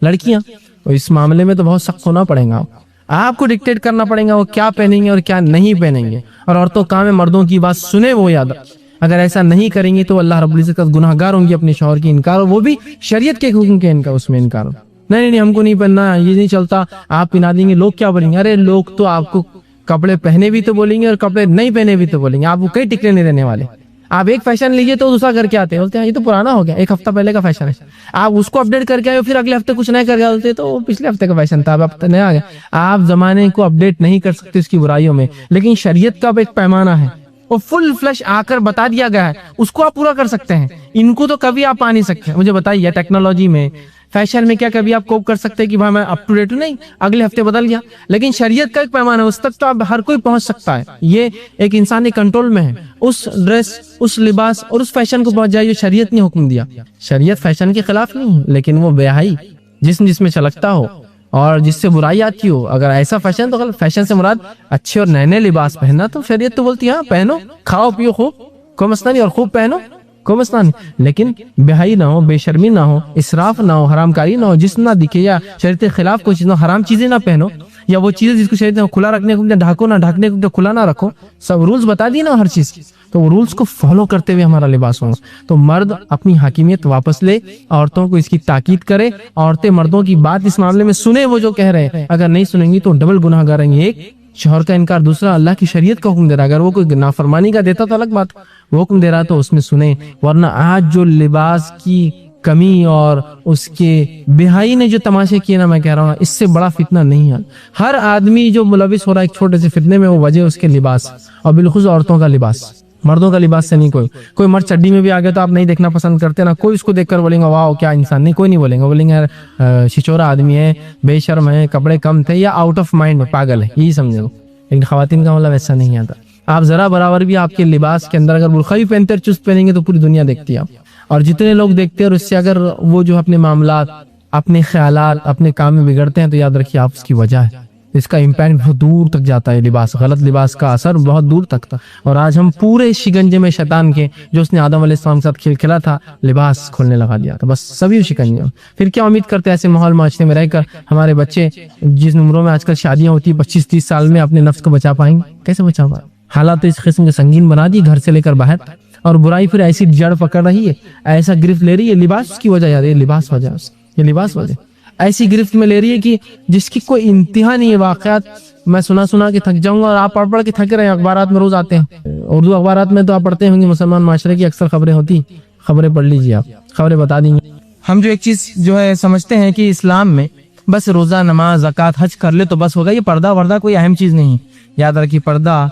لڑکیاں، تو اس معاملے میں تو بہت سخت ہونا پڑے گا، آپ کو ڈکٹیٹ کرنا پڑے گا وہ کیا پہنیں گے اور کیا نہیں پہنیں گے، اور عورتوں کام ہے مردوں کی بات سنیں، وہ یاد رکھ، اگر ایسا نہیں کریں گی تو اللہ رب العزت کا گناہ گار ہوں گی، اپنے شوہر کی انکار، وہ بھی شریعت کے حکم کے انکار، اس میں انکار، نہیں ہم کو نہیں پہننا، یہ نہیں چلتا، آپ پہنا دیں گے، لوگ کیا بولیں گے، ارے لوگ تو آپ کو کپڑے پہنے بھی تو بولیں گے اور کپڑے نہیں پہنے بھی تو بولیں گے، آپ کو کئی ٹکنے نہیں دینے والے، آپ ایک فیشن لیجیے تو دوسرا کر کے آتے ہیں، بولتے ہیں یہ تو پرانا ہو گیا، ایک ہفتہ پہلے کا فیشن ہے، آپ اس کو اپڈیٹ کر کے آئے، پھر اگلے ہفتے کچھ نیا کر کے بولتے تو وہ پچھلے ہفتے کا فیشن تھا، اب ہفتہ نیا آ گیا، آپ زمانے کو اپڈیٹ نہیں کر سکتے اس کی برائیوں میں، لیکن شریعت کا ایک پیمانہ ہے، وہ فل فلش آ کر بتا دیا گیا ہے، اس کو آپ پورا کر سکتے ہیں، ان کو تو کبھی آپ پا نہیں سکتے۔ مجھے بتائیے ٹیکنالوجی میں، فیشن میں کیا کبھی آپ کوپ کر سکتے ہیں کہ بھائی میں اپ ٹو ڈیٹ ہوں؟ نہیں، اگلے ہفتے بدل گیا۔ لیکن شریعت کا ایک پیمانہ ہے، اس تک تو اب ہر کوئی پہنچ سکتا ہے، یہ ایک انسانی کنٹرول میں ہے۔ اس ڈریس، اس لباس اور اس فیشن کو پہنچ جائے جو شریعت نے حکم دیا۔ شریعت فیشن کے خلاف نہیں ہے، لیکن وہ بے حیائی، جس میں چلکتا ہو اور جس سے برائی آتی ہو، اگر ایسا فیشن تو غلط۔ فیشن سے مراد اچھے اور نئے نئے لباس پہننا، تو شریعت تو بولتی ہے ہاں پہنو، کھاؤ پیو خوب، کوئی مسئلہ نہیں، اور خوب پہنو، کوئی مسئلہ نہیں، لیکن بے حیائی نہ ہو، بے شرمی نہ ہو، اسراف نہ ہو، حرام کاری نہ ہو، جسم نہ دکھے، یا شریعت کے خلاف کوئی چیز نہ، حرام چیزیں نہ پہنو، یا وہ چیزیں جس کو شریعت نے کھلا رکھنے کو ڈھاکو نہ، ڈھکنے کو کھلا نہ رکھو۔ سب رولز بتا دی نا ہر چیز، تو وہ رولز کو فالو کرتے ہوئے ہمارا لباس ہوگا۔ تو مرد اپنی حاکمیت واپس لے، عورتوں کو اس کی تاکید کرے، عورتیں مردوں کی بات اس معاملے میں سنیں، وہ جو کہہ رہے ہیں، اگر نہیں سنیں گی تو ڈبل گناہ گار ہیں۔ ایک شوہر کا انکار، دوسرا اللہ کی شریعت کا حکم دے رہا ہے۔ اگر وہ کوئی نافرمانی کا دیتا تو الگ بات، وہ حکم دے رہا تو اس میں سنیں، ورنہ آج جو لباس کی کمی اور اس کے بہائی نے جو تماشے کیے نا، میں کہہ رہا ہوں اس سے بڑا فتنہ نہیں ہے۔ ہر آدمی جو ملوث ہو رہا ہے ایک چھوٹے سے فتنے میں، وہ وجہ اس کے لباس، اور بالخصوص عورتوں کا لباس، مردوں کا لباس سے نہیں۔ کوئی مرد چڈی میں بھی آ گیا تو آپ نہیں دیکھنا پسند کرتے نا، کوئی اس کو دیکھ کر بولیں گے واہ کیا انسان، نہیں، کوئی نہیں بولیں گے، بولیں گے یار چھچورا آدمی ہے، بے شرم ہے، کپڑے کم تھے، یا آؤٹ آف مائنڈ ہے، پاگل ہے، یہی سمجھے گا۔ لیکن خواتین کا معاملہ ویسا نہیں آتا۔ آپ ذرا برابر بھی آپ کے لباس کے اندر اگر برقع بھی پہنتے اور چست پہنیں گے تو پوری دنیا دیکھتی ہے آپ، اور جتنے لوگ دیکھتے ہیں، اور اس سے اگر وہ جو اپنے معاملات، اپنے خیالات، اپنے کام میں بگڑتے ہیں، تو یاد رکھیے آپ اس کی وجہ ہے، اس کا امپیکٹ بہت دور تک جاتا ہے۔ لباس، غلط لباس کا اثر بہت دور تک تھا، اور آج ہم پورے شکنجے میں شیطان کے، جو اس نے آدم علیہ السلام کے ساتھ کھیل کھیلا تھا، لباس کھولنے لگا دیا تھا، بس سبھی شکنجے۔ پھر کیا امید کرتے ہیں ایسے ماحول معاشرے میں رہ کر ہمارے بچے، جس عمروں میں آج کل شادیاں ہوتی 25-30 سال میں، اپنے نفس کو بچا پائیں گے؟ کیسے بچا پائیں؟ حالات تو اس قسم کے سنگین بنا دی، گھر سے لے کر باہر، اور برائی پھر ایسی جڑ پکڑ رہی ہے، ایسا گرفت لے رہی ہے، لباس کی وجہ، یار یہ لباس وجہ، یہ لباس وجہ ایسی گرفت میں لے رہی ہے کہ جس کی کوئی انتہا نہیں ہے۔ واقعات میں سنا کے تھک جاؤں گا، اور آپ پڑھ کے تھک رہے ہیں، اخبارات میں روز آتے ہیں، اردو اخبارات میں تو آپ پڑھتے ہوں گے، مسلمان معاشرے کی اکثر خبریں ہوتی، خبریں پڑھ لیجیے، آپ خبریں بتا دیں گے۔ ہم جو ایک چیز جو ہے سمجھتے ہیں کہ اسلام میں بس روزہ، نماز، زکوٰۃ، حج کر لے تو بس ہوگا، یہ پردہ وردہ کوئی اہم چیز نہیں ہے۔ یاد رکھیے پردہ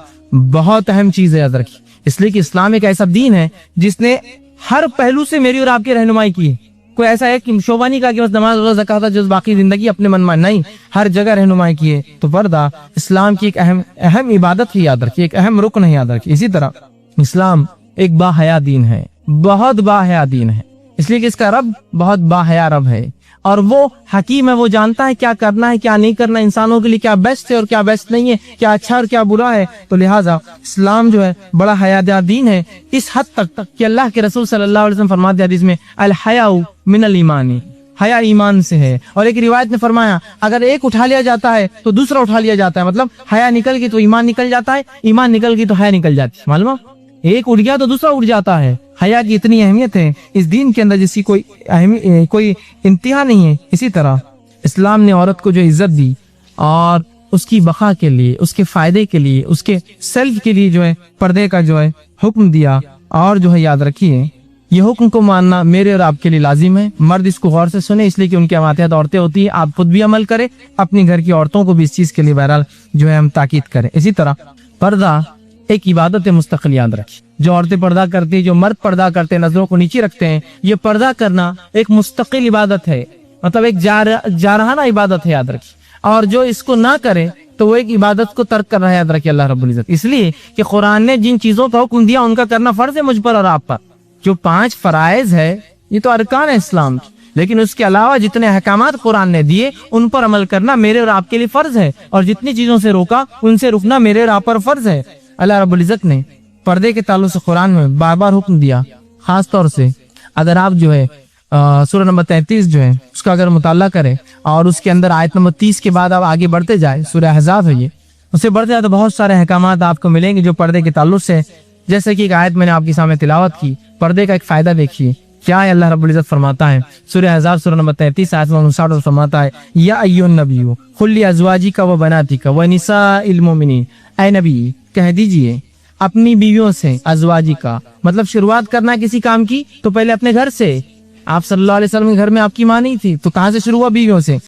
بہت اہم چیز ہے، یاد رکھیے، اس لیے کہ اسلام ایک ایسا دین ہے جس نے ہر پہلو سے میری اور آپ کی رہنمائی کی ہے۔ کوئی ایسا ہے کہ شعبہ نہیں کہا کہ بس نماز، روزہ، زکوٰۃ جو باقی زندگی اپنے من مان، نہیں، ہر جگہ رہنمائی کی ہے۔ تو پردہ اسلام کی ایک اہم عبادت ہے، یاد رکھیے، ایک اہم رکن ہے، یاد رکھیے۔ اسی طرح اسلام ایک با حیا دین ہے، بہت با حیا دین ہے، اس لیے کہ اس کا رب بہت با حیا رب ہے، اور وہ حکیم ہے، وہ جانتا ہے کیا کرنا ہے، کیا نہیں کرنا، انسانوں کے لیے کیا بیسٹ ہے اور کیا بیسٹ نہیں ہے، کیا اچھا اور کیا برا ہے۔ تو لہٰذا اسلام جو ہے بڑا حیادار دین ہے، اس حد تک کہ اللہ کے رسول صلی اللہ علیہ وسلم فرماتے ہیں حدیث میں، الحیاء من الایمان، حیا ایمان سے ہے۔ اور ایک روایت نے فرمایا اگر ایک اٹھا لیا جاتا ہے تو دوسرا اٹھا لیا جاتا ہے، مطلب حیا نکل گئی تو ایمان نکل جاتا ہے، ایمان نکل گئی تو حیا نکل جاتی ہے، معلوم، ایک اٹھ گیا تو دوسرا اٹھ جاتا ہے۔ حیا کی اتنی اہمیت ہے اس دین کے اندر، جس کی کوئی انتہا نہیں ہے۔ اسی طرح اسلام نے عورت کو جو عزت دی، اور اس کی بقا کے لیے، اس کے فائدے کے لیے، اس کے سیلف کے لیے جو ہے پردے کا جو ہے حکم دیا، اور جو ہے یاد رکھیے یہ حکم کو ماننا میرے اور آپ کے لیے لازم ہے۔ مرد اس کو غور سے سنے، اس لیے کہ ان کے ماتحت عورتیں ہوتی ہیں، آپ خود بھی عمل کریں، اپنی گھر کی عورتوں کو بھی اس چیز کے لیے بہرحال جو ہے ہم تاکید کریں۔ اسی طرح پردہ ایک عبادت مستقل، یاد رکھیں، جو عورتیں پردہ کرتی ہیں، جو مرد پردہ کرتے ہیں، نظروں کو نیچے رکھتے ہیں، یہ پردہ کرنا ایک مستقل عبادت ہے، مطلب ایک جارحانہ عبادت ہے، یاد رکھیں، اور جو اس کو نہ کرے تو وہ ایک عبادت کو ترک کر رہا ہے، یاد رکھیں اللہ رب العزت، اس لیے کہ قرآن نے جن چیزوں کا حکم دیا ان کا کرنا فرض ہے مجھ پر اور آپ پر۔ جو 5 فرائض ہے یہ تو ارکان ہے اسلام کی، لیکن اس کے علاوہ جتنے احکامات قرآن نے دیے ان پر عمل کرنا میرے اور آپ کے لیے فرض ہے، اور جتنی چیزوں سے روکا ان سے رکنا میرے اور آپ پر فرض ہے۔ اللہ رب العزت نے پردے کے تعلق سے قرآن میں بار بار حکم دیا، خاص طور سے اگر آپ جو ہے سورہ نمبر 33 جو ہے اس کا اگر مطالعہ کریں، اور اس کے اندر آیت نمبر 30 کے بعد آپ آگے بڑھتے جائیں، سورہ احزاب ہے یہ، اس سے بڑھتے جائیں تو بہت سارے احکامات آپ کو ملیں گے جو پردے کے تعلق سے، جیسے کہ ایک آیت میں نے آپ کے سامنے تلاوت کی، پردے کا ایک فائدہ دیکھیے کیا ہے۔ اللہ رب العزت فرماتا ہے سورہ احزاب سورہ نمبر 33 آیت نمبر 59 فرماتا ہے، یا ایھا النبی قل لازواجک و بناتک و نساء المؤمنین، اے نبی کہہ دیجئے اپنی بیویوں سے، ازواجی کا مطلب شروعات کرنا ہے کسی کام کی تو پہلے اپنے گھر سے۔ آپ صلی اللہ علیہ وسلم کے گھر میں آپ کی ماں نہیں تھی تو کہاں سے شروع ہوا؟ بیویوں سے۔